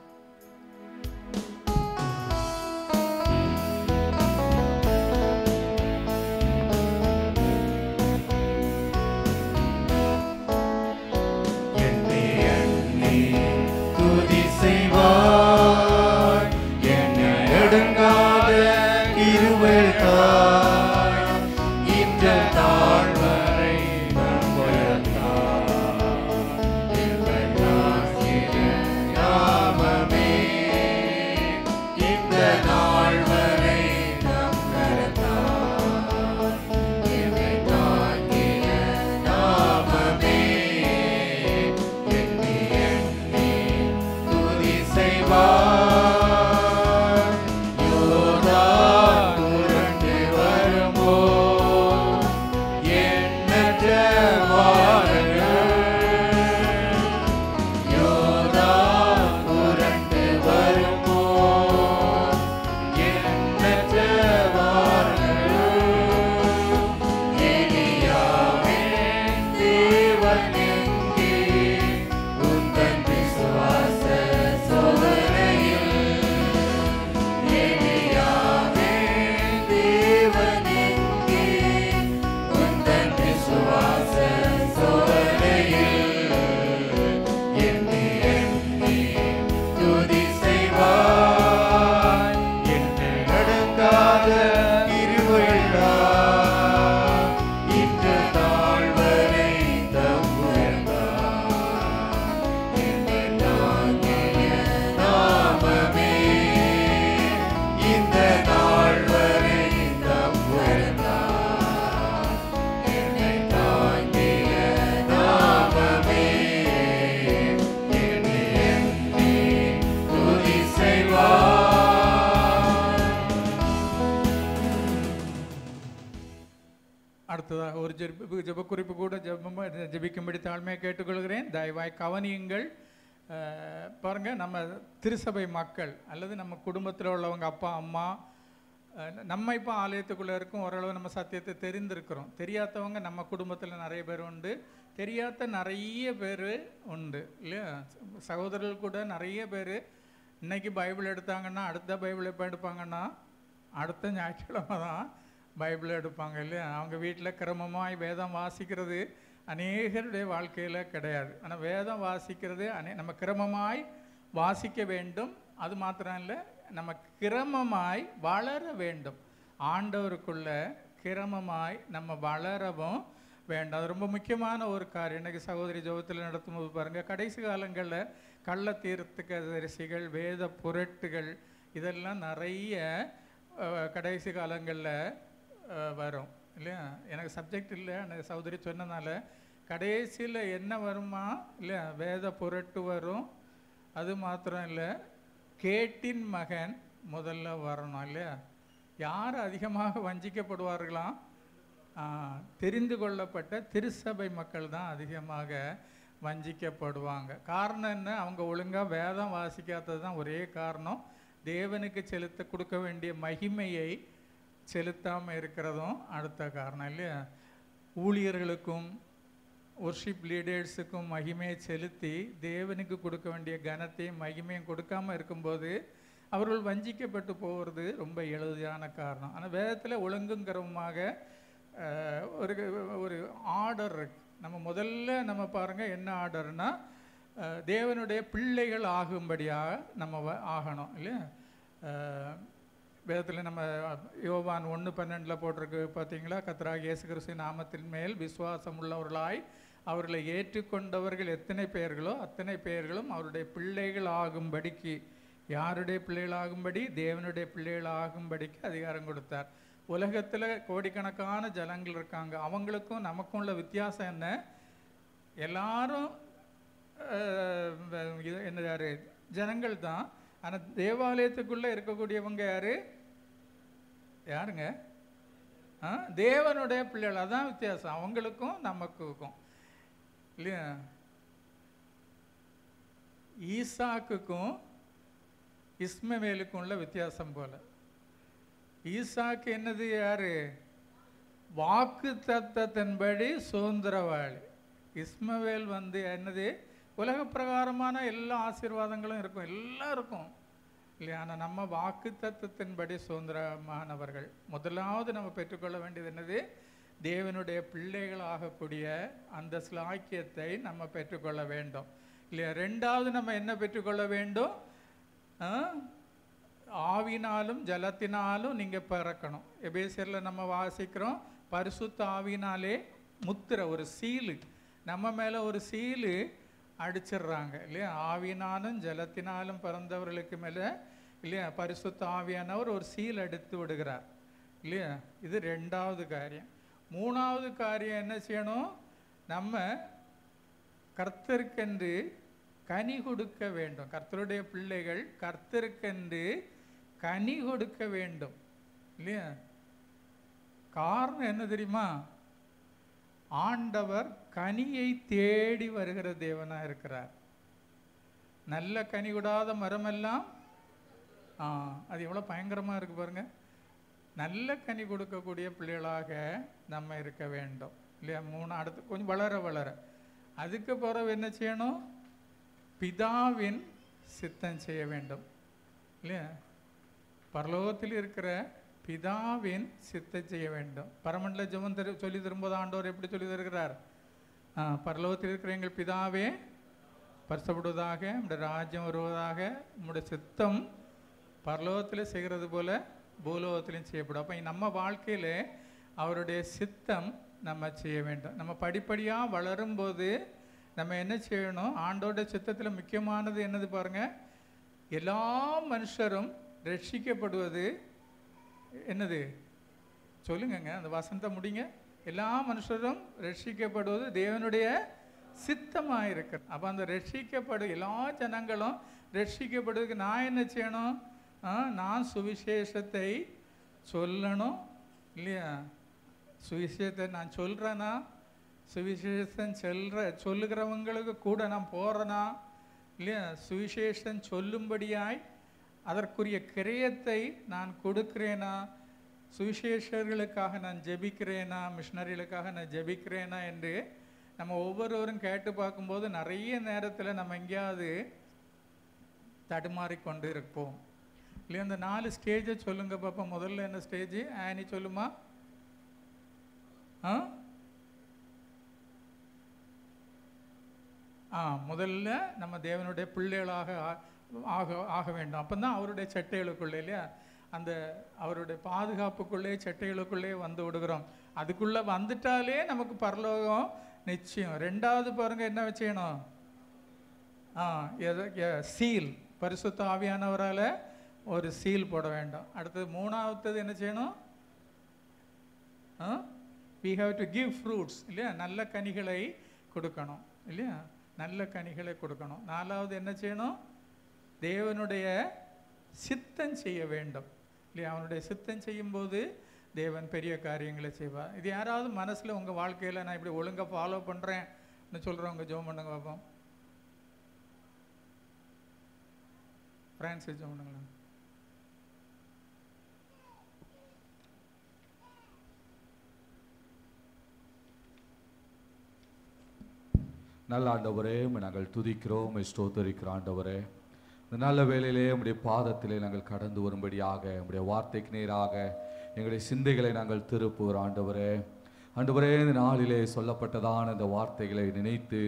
அடுத்ததாக ஒரு ஜெப குறிப்பு கூட ஜெபிக்கும்படி தாழ்மையாக கேட்டுக்கொள்கிறேன். தயவாய் கவனியுங்கள். பாருங்க, நம்ம திருசபை மக்கள் அல்லது நம்ம குடும்பத்தில் உள்ளவங்க, அப்பா அம்மா, நம்ம இப்போ ஆலயத்துக்குள்ளே இருக்கும், ஓரளவு நம்ம சத்தியத்தை தெரிந்திருக்கிறோம். தெரியாதவங்க நம்ம குடும்பத்தில் நிறைய பேர் உண்டு, தெரியாத நிறைய பேர் உண்டு இல்லையா? சகோதரர்கள் கூட நிறைய பேர் இன்னைக்கு பைபிள் எடுத்தாங்கன்னா அடுத்த பைபிள் எப்போ எடுப்பாங்கன்னா அடுத்த ஞாயிற்றுக்கிழமை தான் பைபிள் எடுப்பாங்க இல்லையா? அவங்க வீட்டில் கிரமமாய் வேதம் வாசிக்கிறது அநேகருடைய வாழ்க்கையில் கிடையாது. ஆனால் வேதம் வாசிக்கிறது நம்ம கிரமமாய் வாசிக்க வேண்டும். அது மாத்திரம் இல்லை, நம்ம கிரமமாய் வளர வேண்டும். ஆண்டவருக்குள்ள கிரமமாய் நம்ம வளரவும் வேண்டாம். அது ரொம்ப முக்கியமான ஒரு காரியம். இன்றைக்கி சகோதரி ஜெபத்தில் நடத்தும்போது பாருங்கள், கடைசி காலங்களில் கள்ள தீர்க்கதரிசிகள், வேத புரட்டுகள் இதெல்லாம் நிறைய கடைசி காலங்களில் வரும் இல்லையா. எனக்கு சப்ஜெக்ட் இல்லை, எனக்கு சகோதரி சொன்னதுனால கடைசியில் என்ன வருமா இல்லையா, வேத புரட்டு வரும். அது மாத்திரம் இல்லை, கேட்டின் மகன் முதல்ல வரணும் இல்லையா. யார் அதிகமாக வஞ்சிக்கப்படுவார்களாம்? தெரிந்து கொள்ளப்பட்ட திருச்சபை மக்கள் தான் அதிகமாக வஞ்சிக்கப்படுவாங்க. காரணம் என்ன? அவங்க ஒழுங்காக வேதம் வாசிக்காதது தான் ஒரே காரணம். தேவனுக்கு கொடுக்க வேண்டிய மகிமையை செலுத்தாமல் இருக்கிறதும் அடுத்த காரணம் இல்லையா. ஊழியர்களுக்கும் ஒர்ஷிப் லீடர்ஸுக்கும் மகிமையை செலுத்தி தேவனுக்கு கொடுக்க வேண்டிய கனத்தையும் மகிமையும் கொடுக்காமல் இருக்கும்போது அவர்கள் வஞ்சிக்கப்பட்டு போகிறது ரொம்ப எளிதான காரணம். ஆனால் வேதத்தில் ஒழுங்குங்கிறமாக ஒரு ஒரு ஆர்டர் இருக்கு. நம்ம முதல்ல நம்ம பாருங்கள் என்ன ஆர்டர்னா, தேவனுடைய பிள்ளைகள் ஆகும்படியாக நம்ம ஆகணும் இல்லையா. வேதத்தில் நம்ம யோவான் 1:12 போட்டிருக்கு பார்த்தீங்களா, கர்த்தராகிய இயேசு கிறிஸ்து நாமத்தின் மேல் விசுவாசம் உள்ளவர்களாய் அவர்களை ஏற்றுக்கொண்டவர்கள் எத்தனை பேர்களோ அத்தனை பேர்களும் அவருடைய பிள்ளைகள் ஆகும்படிக்கு, யாருடைய பிள்ளைகள் ஆகும்படி? தேவனுடைய பிள்ளைகள் ஆகும்படிக்கு அதிகாரம் கொடுத்தார். உலகத்தில் கோடிக்கணக்கான ஜனங்கள் இருக்காங்க. அவங்களுக்கும் நமக்கும் உள்ள வித்தியாசம் என்ன? எல்லாரும் என்ன யார்? ஜனங்கள் தான். ஆனால் தேவாலயத்துக்குள்ளே இருக்கக்கூடியவங்க யார்? யாருங்க? தேவனுடைய பிள்ளைகள். அதான் வித்தியாசம் அவங்களுக்கும் நமக்கும் இல்லையா. ஈசாக்குக்கும் இஸ்மவேலுக்கும் உள்ள வித்தியாசம் போல. ஈசாக்கு என்னது? யாரு? வாக்கு தத்தத்தின்படி சுதந்திரவாளி. இஸ்மவேல் என்னது? உலக பிரகாரமான எல்லா ஆசீர்வாதங்களும் இருக்கும், எல்லாம் இருக்கும் இல்லையா. ஆனால் நம்ம வாக்கு தத்தத்தின்படி சுதந்திரமானவர்கள். முதலாவது நம்ம பெற்றுக்கொள்ள வேண்டியது என்னது? தேவனுடைய பிள்ளைகள் ஆகக்கூடிய அந்த ஸ்லாக்கியத்தை நம்ம பெற்றுக்கொள்ள வேண்டும் இல்லையா. ரெண்டாவது நம்ம என்ன பெற்றுக்கொள்ள வேண்டும்? ஆவினாலும் ஜலத்தினாலும் நீங்கள் பிறக்கணும். எபேசியரில் நம்ம வாசிக்கிறோம், பரிசுத்த ஆவினாலே முத்திரை, ஒரு சீலு, நம்ம மேலே ஒரு சீலு அடிச்சிடுறாங்க இல்லையா. ஆவினாலும் ஜலத்தினாலும் பிறந்தவர்களுக்கு மேலே இல்லையா பரிசுத்த ஆவியானவர் ஒரு சீல் அடித்து விடுகிறார் இல்லையா. இது ரெண்டாவது காரியம். மூணாவது காரியம் என்ன செய்யணும்? நம்ம கர்த்தருக்கென்று கனி கொடுக்க வேண்டும். கர்த்தருடைய பிள்ளைகள் கர்த்தருக்கென்று கனி கொடுக்க வேண்டும் இல்லையா. காரணம் என்ன தெரியுமா? ஆண்டவர் கனியை தேடி வருகிற தேவனாக இருக்கிறார். நல்ல கனி கொடாத மரமெல்லாம் அது எவ்வளோ பயங்கரமாக இருக்குது பாருங்க. நல்ல கனி கொடுக்கக்கூடிய பிள்ளைகளாக நம்ம இருக்க வேண்டும் இல்லையா. அடுத்து கொஞ்சம் வளர அதுக்கு பிறகு என்ன செய்யணும்? பிதாவின் சித்தம் செய்ய வேண்டும் இல்லையா. பரலோகத்தில் இருக்கிற பிதாவின் சித்தம் செய்ய வேண்டும். பரமண்டல ஜெபம் சொல்லி தரும்போது ஆண்டவர் எப்படி சொல்லி தருகிறார்? பரலோகத்தில் இருக்கிற எங்கள் பிதாவே பரிசுத்தப்படுவதாக, நம்முடைய ராஜ்யம் வருவதாக, நம்முடைய சித்தம் பரலோகத்தில் செய்கிறது போல பூலோகத்திலையும் செய்யப்படும். அப்போ நம்ம வாழ்க்கையில் அவருடைய சித்தம் நம்ம செய்ய வேண்டும். நம்ம படிப்படியாக வளரும்போது நம்ம என்ன செய்யணும்? ஆண்டோடைய சித்தத்தில் முக்கியமானது என்னது பாருங்கள், எல்லா மனுஷரும் ரட்சிக்கப்படுவது என்னது சொல்லுங்கங்க, அந்த வசனத்தை முடிங்க. எல்லா மனுஷரும் ரட்சிக்கப்படுவது தேவனுடைய சித்தமாக இருக்கு. அப்போ அந்த ரட்சிக்கப்படும் எல்லா ஜனங்களும் ரட்சிக்கப்படுவதுக்கு நான் என்ன செய்யணும்? நான் சுவிசேஷத்தை சொல்லணும் இல்லையா. சுவிசேஷத்தை நான் சொல்கிறேன்னா, சுவிசேஷம் சொல்லுகிறவங்களுக்கு கூட நான் போகிறேனா இல்லையா. சுவிசேஷம் சொல்லும்படியாய் அதற்குரிய கிரயத்தை நான் கொடுக்கிறேனா, சுவிசேஷர்களுக்காக நான் ஜெபிக்கிறேனா, மிஷனரிகளுக்காக நான் ஜெபிக்கிறேனா என்று நம்ம ஒவ்வொருவரும் கேட்டு பார்க்கும்போது நிறைய நேரத்தில் நம்ம எங்கேயாவது தடுமாறிக்கொண்டு இருப்போம் இல்லையா. அந்த 4 ஸ்டேஜை சொல்லுங்க பாப்பா. முதல்ல என்ன ஸ்டேஜ்? ஆனி சொல்லுமா? முதல்ல நம்ம தேவனுடைய பிள்ளைகளாக ஆக வேண்டும். அப்போ தான் அவருடைய சட்டைகளுக்குள்ள இல்லையா. அந்த அவருடைய பாதுகாப்புக்குள்ளே சட்டைகளுக்குள்ளே வந்து விடுகிறோம். அதுக்குள்ளே வந்துட்டாலே நமக்கு பரலோகம் நிச்சயம். ரெண்டாவது பாருங்க என்ன வச்சுக்கணும், சீல், பரிசுத்த ஆவியானவரால் ஒரு சீல் போட வேண்டும். அடுத்தது மூணாவது என்ன செய்யணும், we have to give fruits இல்லையா, நல்ல கனிகளை கொடுக்கணும் இல்லையா, நல்ல கனிகளை கொடுக்கணும். நாலாவது என்ன செய்யணும், தேவனுடைய சித்தம் செய்ய வேண்டும் இல்லையா. அவனுடைய சித்தம் செய்யும்போது தேவன் பெரிய காரியங்களை செய்வார். இது யாராவது மனசில் உங்கள் வாழ்க்கையில் நான் இப்படி ஒழுங்காக ஃபாலோ பண்ணுறேன்னு சொல்கிறவங்க ஜெபம் பண்ணுங்க பார்ப்போம். ஃப்ரான்ஸ் ஜெபம் பண்ணுங்களேன். நல்ல ஆண்டவரே, நாங்கள் துதிக்கிறோம், ஸ்தோத்தரிக்கிறோம். ஆண்டவரே, இந்த நல்ல வேளையிலே உம்முடைய பாதத்திலே நாங்கள் கடந்து வரும்படியாக உம்முடைய வார்த்தைக்கு நேராக எங்களுடைய சிந்தைகளை நாங்கள் திருப்புகிறோம். ஆண்டவரே, ஆண்டவரே, இந்த நாளிலே சொல்லப்பட்டதான இந்த வார்த்தைகளை நினைத்து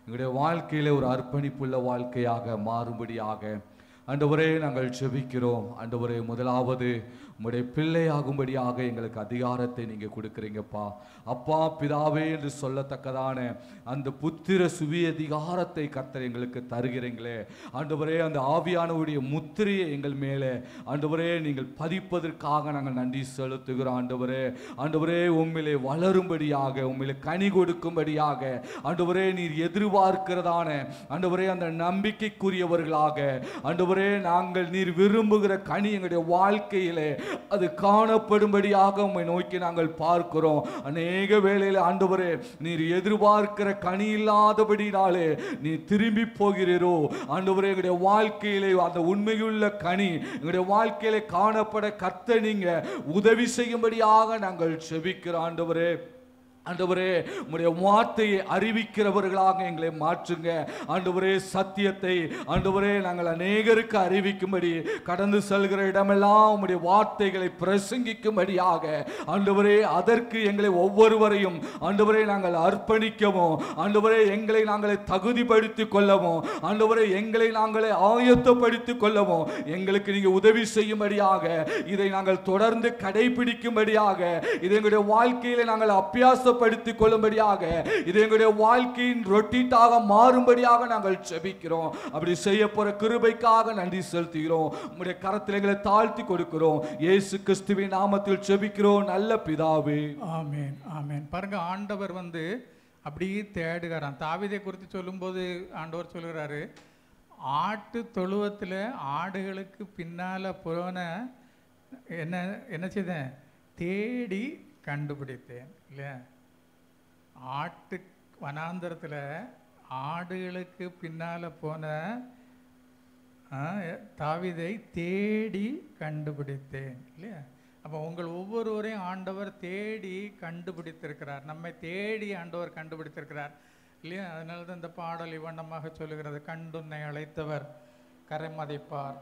எங்களுடைய வாழ்க்கையிலே ஒரு அர்ப்பணிப்புள்ள வாழ்க்கையாக மாறும்படியாக ஆண்டவரே நாங்கள் ஜெபிக்கிறோம். ஆண்டவரே, முதலாவது உம்முடைய பிள்ளையாகும்படியாக எங்களுக்கு அதிகாரத்தை நீங்கள் கொடுக்குறீங்கப்பா. அப்பா பிதாவே என்று சொல்லத்தக்கதான அந்த புத்திர சுவி அதிகாரத்தை கர்த்தர் எங்களுக்கு தருகிறீங்களே. ஆண்டவரே, அந்த ஆவியானவருடைய முத்திரையை எங்கள் மேலே ஆண்டவரே நீங்கள் பதிப்பதற்காக நாங்கள் நன்றி செலுத்துகிறோம். ஆண்டவரே, ஆண்டவரே, உம்மிலே வளரும்படியாக, உம்மிலே கனி கொடுக்கும்படியாக ஆண்டவரே நீர் எதிர்பார்க்கிறதான ஆண்டவரே அந்த நம்பிக்கைக்குரியவர்களாக ஆண்டவரே நாங்கள் நீர் விரும்புகிற கனி எங்களுடைய வாழ்க்கையிலே அது காணப்படும்படியாக உம்மை நோக்கி நாங்கள் பார்க்கிறோம். அநேக வேளையில் ஆண்டவரே நீர் எதிர்பார்க்கிற கனி இல்லாதபடினாலே நீ திரும்பி போகிறீரோ. ஆண்டவரே, எங்களுடைய வாழ்க்கையிலே அந்த உண்மையுள்ள கனி எங்களுடைய வாழ்க்கையிலே காணப்பட கர்த்தர் நீங்க உதவி செய்யும்படியாக நாங்கள் ஜெபிக்கிறோம். ஆண்டவரே, ஆண்டவரே, உம்முடைய வார்த்தையை அறிவிக்கிறவர்களாக எங்களை மாற்றுங்க. ஆண்டவரே, சத்தியத்தை ஆண்டவரே நாங்கள் அநேகருக்கு அறிவிக்கும்படி, கடந்து செல்கிற இடமெல்லாம் உம்முடைய வார்த்தைகளை பிரசங்கிக்கும்படியாக ஆண்டவரே அதற்கு எங்களை ஒவ்வொருவரையும் ஆண்டவரே நாங்கள் அர்ப்பணிக்கவும், ஆண்டவரே எங்களை நாங்களே தகுதிப்படுத்திக் கொள்ளவும், ஆண்டவரே எங்களை நாங்களே ஆயத்தப்படுத்திக் கொள்ளவும் எங்களுக்கு நீங்க உதவி செய்யும்படியாக, இதை நாங்கள் தொடர்ந்து கடைபிடிக்கும்படியாக, இதை எங்களுடைய வாழ்க்கையில நாங்கள் அபியாச படுத்திக் கொள்ளும்படியாக, இது எங்களுடைய வாழ்க்கையின் ரொட்டீட்டாக மாறும்படியாக நாங்கள் ஜெபிக்கிறோம். அப்படி செய்ய போற கிருபைக்காக நன்றி செலுத்துகிறோம். உம்முடைய கரத்தில் எங்களை தாழ்த்தி கொடுக்கிறோம். இயேசு கிறிஸ்துவின் நாமத்தில் ஜெபிக்கிறோம் நல்ல பிதாவே, ஆமென், ஆமென். பாருங்க, ஆண்டவர் அப்படியே தேடுகிறான். தாவீதை குறித்து சொல்லும்போது ஆண்டவர் சொல்கிறாரு, ஆட்டு தொழுவத்தில் ஆடுகளுக்கு பின்னால போன என்ன செய்தேன், தேடி கண்டுபிடித்தேன் இல்லையா. ஆட்டு வனாந்தரத்தில் ஆடுகளுக்கு பின்னால் போன தாவீதை தேடி கண்டுபிடித்தேன் இல்லையா. அப்போ உங்கள் ஒவ்வொருவரையும் ஆண்டவர் தேடி கண்டுபிடித்திருக்கிறார். நம்மை தேடி ஆண்டவர் கண்டுபிடித்திருக்கிறார் இல்லையா. அதனால தான் இந்த பாடல் இவ்வண்ணமாக சொல்லுகிறது, கண்டுன்னை அழைத்தவர் கரை மதிப்பார்.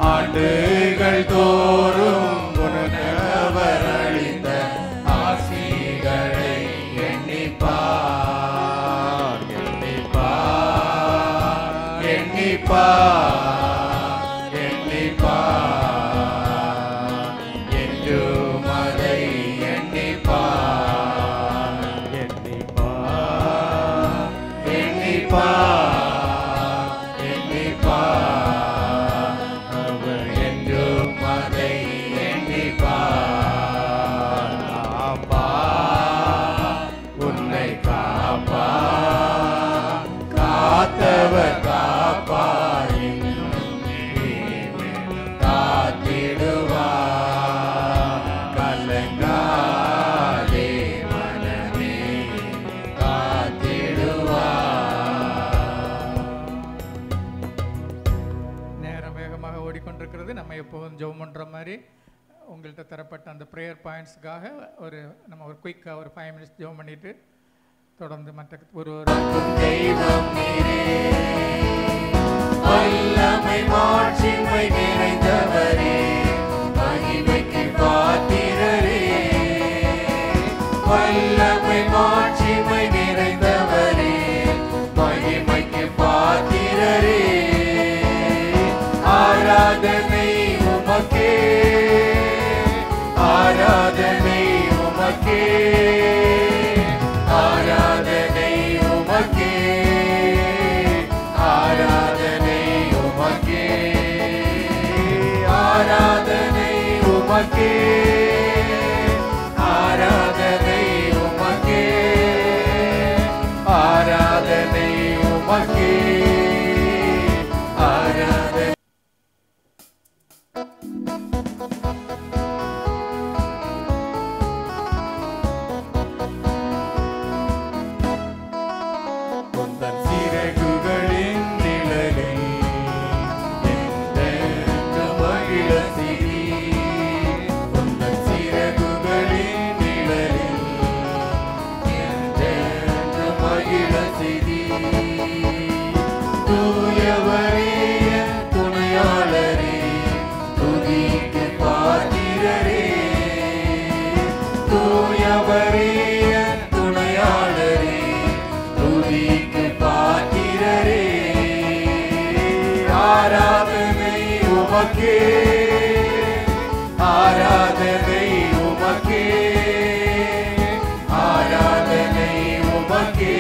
ஆண்டுகள் தோறும் உனக்கவர் அளித்த ஆசிகளை எண்ணிப்பார், எண்ணிப்பார், எண்ணிப்பார், எண்ணிப்பார், என்றும் அதை எண்ணிப்பார், எண்ணிப்பார், எண்ணிப்பார், காப்பார், காப்பார், இருக்கிறது. நம்ம எப்போதும் ஜெபம் பண்ணுற மாதிரி உங்கள்கிட்ட தரப்பட்ட அந்த ப்ரேயர் பாயிண்ட்ஸுக்காக நம்ம ஒரு குயிக்காக ஒரு 5 minutes ஜெபம் பண்ணிட்டு தொடர்ந்து மற்ற ஒரு தெய்வம் நீரே, வல்லமை மாட்சிமை நிறைந்தவரே, மகிமைக்கு பாத்திரரே, வல்லமை மாட்சிமை நிறைந்தவரே, மகிமைக்கு பாத்திரரே, ஆராதனை உமக்கே, ஆராதனை உமக்கே, ஆராதனை உமக்கே, ஆராதனை உமக்கே, ஆராதனை உமக்கே, ஆராதனை உமக்கே, ஆராதனை உமக்கே, ஆராதனை. உந்தன் சிறகுகளின் நிழலில் என்றென்று மகிழ சிறி, உந்தன் சிறகுகளின் நிழலில் என்றென்று மகிழ சிறி, தூயவரே என் துணையாளரே, துதிக்கு பாத்திரரே, தூயவரே என் துணையாளரே, துதிக்கு பாத்திரரே, ஆராதனை உமக்கே, ஆராதனை உமக்கே, ஆராதனை உமக்கே,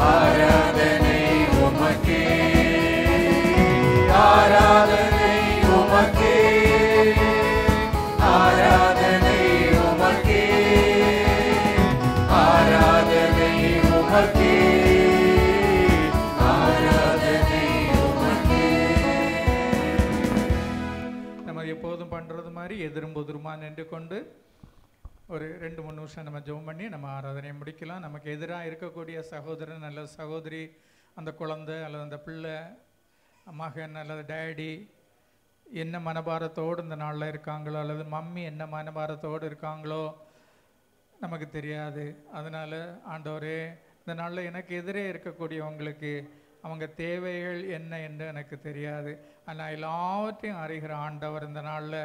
ஆராதனை உமக்கே, ஆராதனை உமக்கே, ஆராதனை உமக்கே, ஆராதனை உமக்கே, ஆராதனை உமக்கே. நம்ம எப்போதும் பண்ணுறது மாதிரி எதிரும் புதிருமா நின்று கொண்டு ஒரு 2-3 நிமிஷம் நம்ம ஜெபம் பண்ணி நம்ம ஆராதனையை முடிக்கலாம். நமக்கு எதிராக இருக்கக்கூடிய சகோதரன் அல்லது சகோதரி, அந்த குழந்தை அல்லது அந்த பிள்ளை, மகன் அல்லது டேடி என்ன மனபாரத்தோடு இந்த நாளில் இருக்காங்களோ, அல்லது மம்மி என்ன மனபாரத்தோடு இருக்காங்களோ நமக்கு தெரியாது. அதனால் ஆண்டவரே, இந்த நாளில் எனக்கு எதிரே இருக்கக்கூடியவங்களுக்கு அவங்க தேவைகள் என்ன என்று எனக்கு தெரியாது. ஆனால் எல்லாவற்றையும் அறிகிற ஆண்டவர் இந்த நாளில்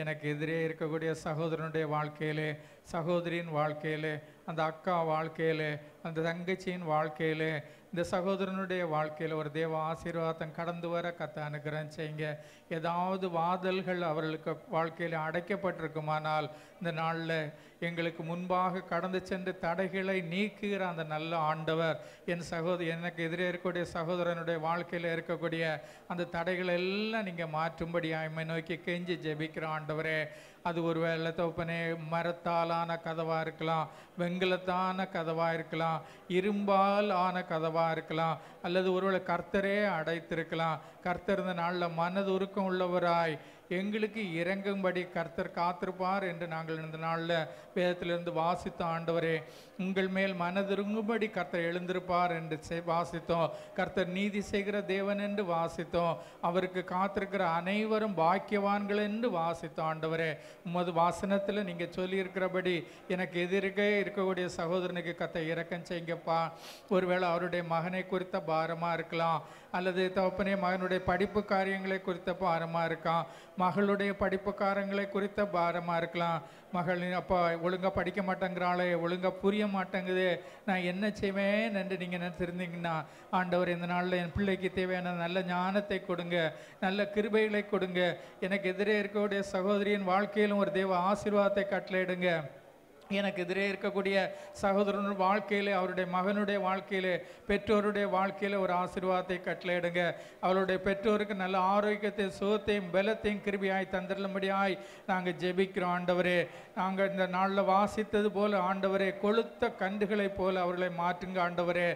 எனக்கு எதிரே இருக்கக்கூடிய சகோதரனுடைய வாழ்க்கையிலே, சகோதரியின் வாழ்க்கையிலே, அந்த அக்கா வாழ்க்கையிலே, அந்த தங்கச்சியின் வாழ்க்கையிலே, இந்த சகோதரனுடைய வாழ்க்கையில் ஒரு தேவ ஆசீர்வாதம் கடந்து வர கத்த அனுகிரகம் செய்யுங்க. ஏதாவது வாதல்கள் அவர்களுக்கு வாழ்க்கையில் அடைக்கப்பட்டிருக்குமானால் இந்த நாளில் எங்களுக்கு முன்பாக கடந்து சென்று தடைகளை நீக்குகிற அந்த நல்ல ஆண்டவர் எனக்கு எதிரே இருக்கக்கூடிய சகோதரனுடைய வாழ்க்கையில் இருக்கக்கூடிய அந்த தடைகளை எல்லாம் நீங்கள் மாற்றும்படியாக என்னை நோக்கி கெஞ்சி ஜெபிக்கிற ஆண்டவரே. அது ஒரு வேளை தோப்பனே மரத்தாலான கதவாக இருக்கலாம், வெண்கலத்தான கதவாக இருக்கலாம், இரும்பால் ஆன கதவாக இருக்கலாம், அல்லது ஒருவேளை கர்த்தரே அடைத்திருக்கலாம். கர்த்தர் இந்த நாளில் மனது உருக்கம் உள்ளவராய் எங்களுக்கு இறங்கும்படி கர்த்தர் காத்திருப்பார் என்று நாங்கள் இந்த நாளில் வேதத்திலிருந்து வாசித்த ஆண்டவரே. உங்கள் மேல் மனதிருங்கும்படி கர்த்தர் எழுந்திருப்பார் என்று வாசித்தோம். கர்த்தர் நீதி செய்கிற தேவன் என்று வாசித்தோம். அவருக்கு காத்திருக்கிற அனைவரும் பாக்கியவான்கள் என்று வாசித்தோம். ஆண்டவரே, உமது வாசனத்தில் நீங்கள் சொல்லியிருக்கிறபடி எனக்கு எதிர்க்க இருக்கக்கூடிய சகோதரனுக்கு கர்த்தர் இரக்கம் செய்யுங்கப்பா. ஒருவேளை அவருடைய மகனை குறித்த பாரமாக இருக்கலாம், அல்லது தகப்பனே மகனுடைய படிப்பு காரியங்களை குறித்த பாரமாக இருக்கான், மகளுடைய படிப்பு காரியங்களை குறித்த பாரமாக இருக்கலாம். மகள் அப்பா ஒழுங்காக படிக்க மாட்டேங்கிறாளே, ஒழுங்காக புரிய மாட்டேங்குது, நான் என்ன செய்வேன் என்று நீங்கள் நினைச்சிருந்தீங்கன்னா ஆண்டவர் இந்த நாளில் என் பிள்ளைக்கு தேவையான நல்ல ஞானத்தை கொடுங்க, நல்ல கிருபைகளை கொடுங்க. எனக்கு எதிரே இருக்கக்கூடிய சகோதரியின் வாழ்க்கையிலும் ஒரு தேவ ஆசீர்வாதத்தை கட்டளையிடுங்க. எனக்கு எதிரே இருக்கக்கூடிய சகோதரனுடைய வாழ்க்கையிலே, அவருடைய மகனுடைய வாழ்க்கையிலே, பெற்றோருடைய வாழ்க்கையில் ஒரு ஆசீர்வாதத்தை கட்டளையிடுங்க. அவருடைய பெற்றோருக்கு நல்ல ஆரோக்கியத்தையும் சுகத்தையும் பலத்தையும் கிருபையாய் தந்திரலும்படியாய் நாங்கள் ஜெபிக்கிறோம். ஆண்டவரே, நாங்கள் இந்த நாளில் வாசித்தது போல ஆண்டவரே, கொளுத்த கன்றுகளைப் போல அவர்களை மாற்றுங்க. ஆண்டவரே,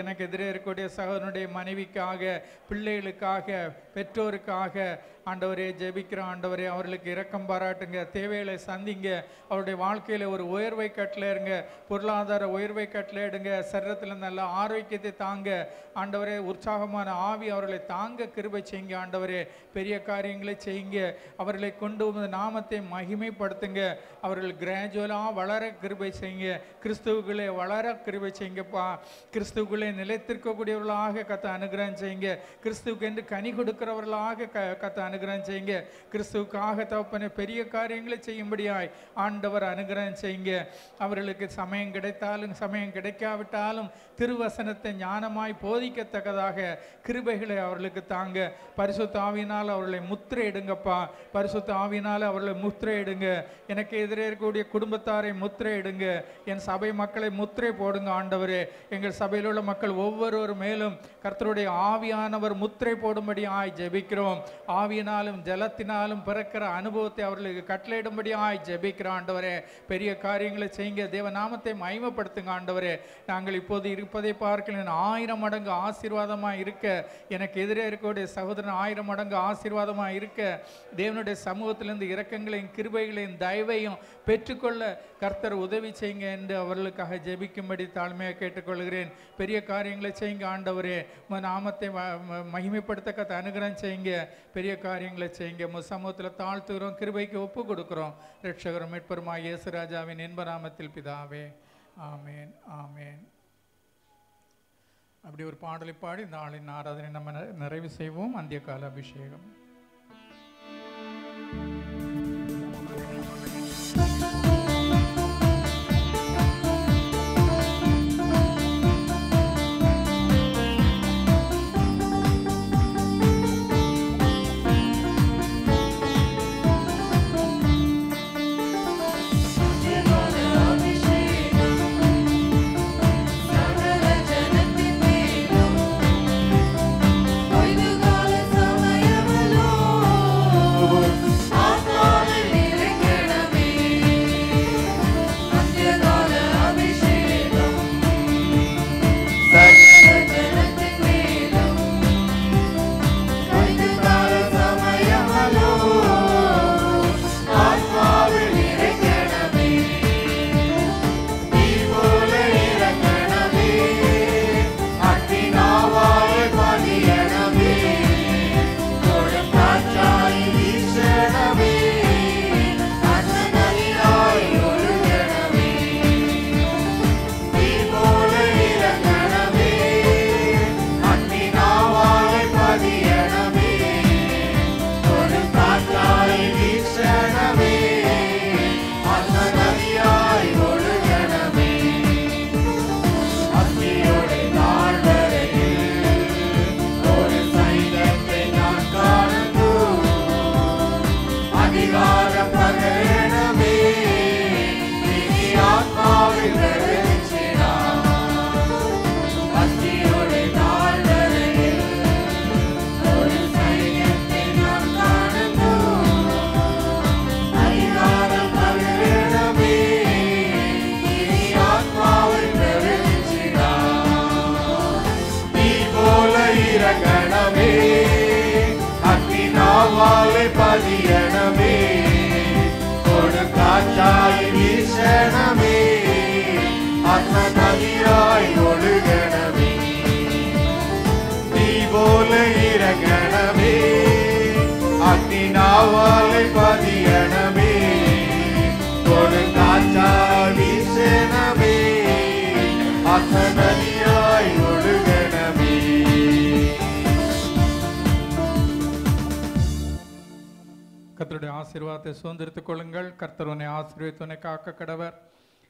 எனக்கு எதிரே இருக்கக்கூடிய சகோதரனுடைய மனைவிக்காக, பிள்ளைகளுக்காக, பெற்றோருக்காக ஆண்டவரே ஜெபிக்கிறோம். ஆண்டவரே, அவர்களுக்கு இரக்கம் பாராட்டுங்க, தேவைகளை சந்திங்க, அவருடைய வாழ்க்கை வாழ்க்கையில் ஒரு உயர்வை கட்டளையிடுங்க, பொருளாதார உயர்வை கட்டளையிடுங்க, சரீரத்தில் நல்ல ஆரோக்கியத்தை தாங்க ஆண்டவரே, உற்சாகமான ஆவி அவர்களை தாங்க கிருபை செய்யுங்க ஆண்டவரே. பெரிய காரியங்களை செய்யுங்க, அவர்களை கொண்டு வந்து நாமத்தை மகிமைப்படுத்துங்க. அவர்கள் கிராஜுவலாக வளர கிருபை செய்யுங்க, கிறிஸ்துவுக்குள்ளே வளர கிருபை செய்யுங்கப்பா. கிறிஸ்துவுக்குள்ளே நிலைத்திருக்கக்கூடியவர்களாக கத்த அனுகிரகம் செய்யுங்க, கிறிஸ்துவுக்கு என்று கனி கொடுக்கிறவர்களாக கத்த அனுகிரகம் செய்யுங்க. கிறிஸ்துவுக்காக தகப்பனே பெரிய காரியங்களை செய்யும்படியாய் ஆண்டவர் அனுகிரகம் செய்யுங்க. அவர்களுக்கு சமயம் கிடைத்தாலும் சமயம் கிடைக்காவிட்டாலும் திருவசனத்தை ஞானமாய் போதிக்கத்தக்கதாக கிருபைகளை அவர்களுக்கு தாங்க. பரிசுத்த ஆவியினால் அவர்களை முத்திரை இடுங்கப்பா, பரிசுத்த ஆவியினால் அவர்களை முத்திரை இடுங்க. எனக்கு எதிரே இருக்கக்கூடிய குடும்பத்தாரை முத்திரை இடுங்க, என் சபை மக்களை முத்திரை போடுங்க ஆண்டவரே. எங்கள் சபையில் உள்ள மக்கள் ஒவ்வொருவர் மேலும் கர்த்தருடைய ஆவியானவர் முத்திரை போடும்படி ஜெபிக்கிறோம். ஆவியினாலும் ஜலத்தினாலும் பிறக்கிற அனுபவத்தை அவர்களுக்கு கட்டளையிடும்படி ஜெபிக்கிற ஆண்டவரே. பெரிய காரியங்களை செய்யுங்க, தேவ நாமத்தை மகிமைப்படுத்துங்க ஆண்டவரே. நாங்கள் இப்போது இருப்பதை பார்க்கிறேன் 1000 மடங்கு ஆசீர்வாதமாக இருக்க, எனக்கு எதிரே இருக்கக்கூடிய சகோதரன் 1000 மடங்கு ஆசீர்வாதமாக இருக்க, தேவனுடைய சமூகத்திலிருந்து இரக்கங்களையும் கிருபைகளையும் தயவையும் பெற்றுக்கொள்ள கர்த்தர் உதவி செய்யுங்க என்று அவர்களுக்காக ஜெபிக்கும்படி தாழ்மையாக கேட்டுக்கொள்கிறேன். பெரிய காரியங்களை செய்யுங்க ஆண்டவரே, நாமத்தை மகிமைப்படுத்த கத்த அனுகிரகம் செய்யுங்க, பெரிய காரியங்களை செய்யுங்க. சமூகத்தில் தாழ்த்துகிறோம், கிருபைக்கு ஒப்பு கொடுக்கிறோம். ரட்சகரும் மீட்பருமாகிய இயேசு ராஜாவின் இன்ப நாமத்தில் பிதாவே, ஆமேன் ஆமேன். அப்படி ஒரு பாடலை பாடி இந்த ஆளின் ஆராதனை நம்ம நிறைவு செய்வோம். அந்திய கால அபிஷேகம். கர்த்தருடைய ஆசீர்வாதத்தை சுதந்திரித்துக் கொள்ளுங்கள். கர்த்தர் உன்னை ஆசீர்வதித்து உன்னை காக்க கடவர்.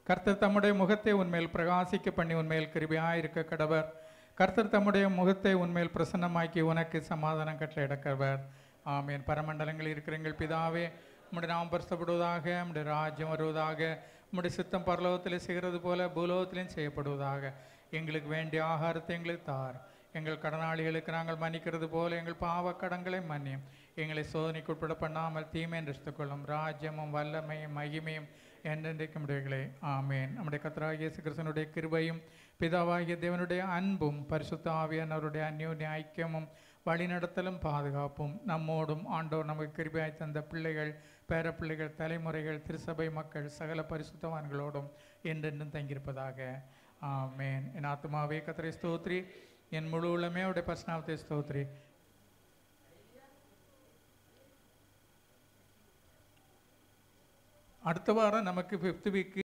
கர்த்தர் தம்முடைய முகத்தை உன்மேல் பிரகாசிக்க பண்ணி உன்மேல் கிருபையாயிருக்க கடவர். கர்த்தர் தம்முடைய முகத்தை உன்மேல் பிரசன்னமாக்கி உனக்கு சமாதானம் கட்டளையிட கடவர். ஆமேன். பரமண்டலங்களில் இருக்கிற எங்கள் பிதாவே, உம்முடைய நாமம் பரிசுத்தப்படுவதாக, உம்முடைய ராஜ்யம் வருவதாக, உம்முடைய சித்தம் பரலோகத்தில் செய்கிறது போல பூலோகத்திலும் செய்யப்படுவதாக. எங்களுக்கு வேண்டிய ஆகாரத்தை எங்களுக்கு தார். எங்கள் கடனாளிகளுக்கு நாங்கள் மன்னிக்கிறது போல எங்கள் பாவ கடன்களை மன்னியும். எங்களை சோதனைக்கு உட்பட பண்ணாமல் தீமை என்று கொள்ளும். ராஜ்யமும் வல்லமையும் மகிமையும் என்றென்றைக்கும் உடையகளே ஆமேன். நம்முடைய கர்த்தராகிய இயேசு கிறிஸ்துவினுடைய கிருபையும் பிதாவாகிய தேவனுடைய அன்பும் பரிசுத்த ஆவியானவருடைய அந்யோன்ய ஐக்கியமும் வழிநடத்தலும் பாதுகாப்பும் நம்மோடும் ஆண்டோர் நமக்கு கிருபையாய் தந்த பிள்ளைகள், பேரப்பிள்ளைகள், தலைமுறைகள், திருசபை மக்கள், சகல பரிசுத்தவான்களோடும் என்றென்றும் தங்கியிருப்பதாக. ஆமேன். என் ஆத்துமாவே கர்த்தரை ஸ்தோத்திரி, என் முழு உள்ளமே அவருடைய பரிசுநாமத்தை ஸ்தோத்திரி. அடுத்த வாரம் நமக்கு 5th வீக்கு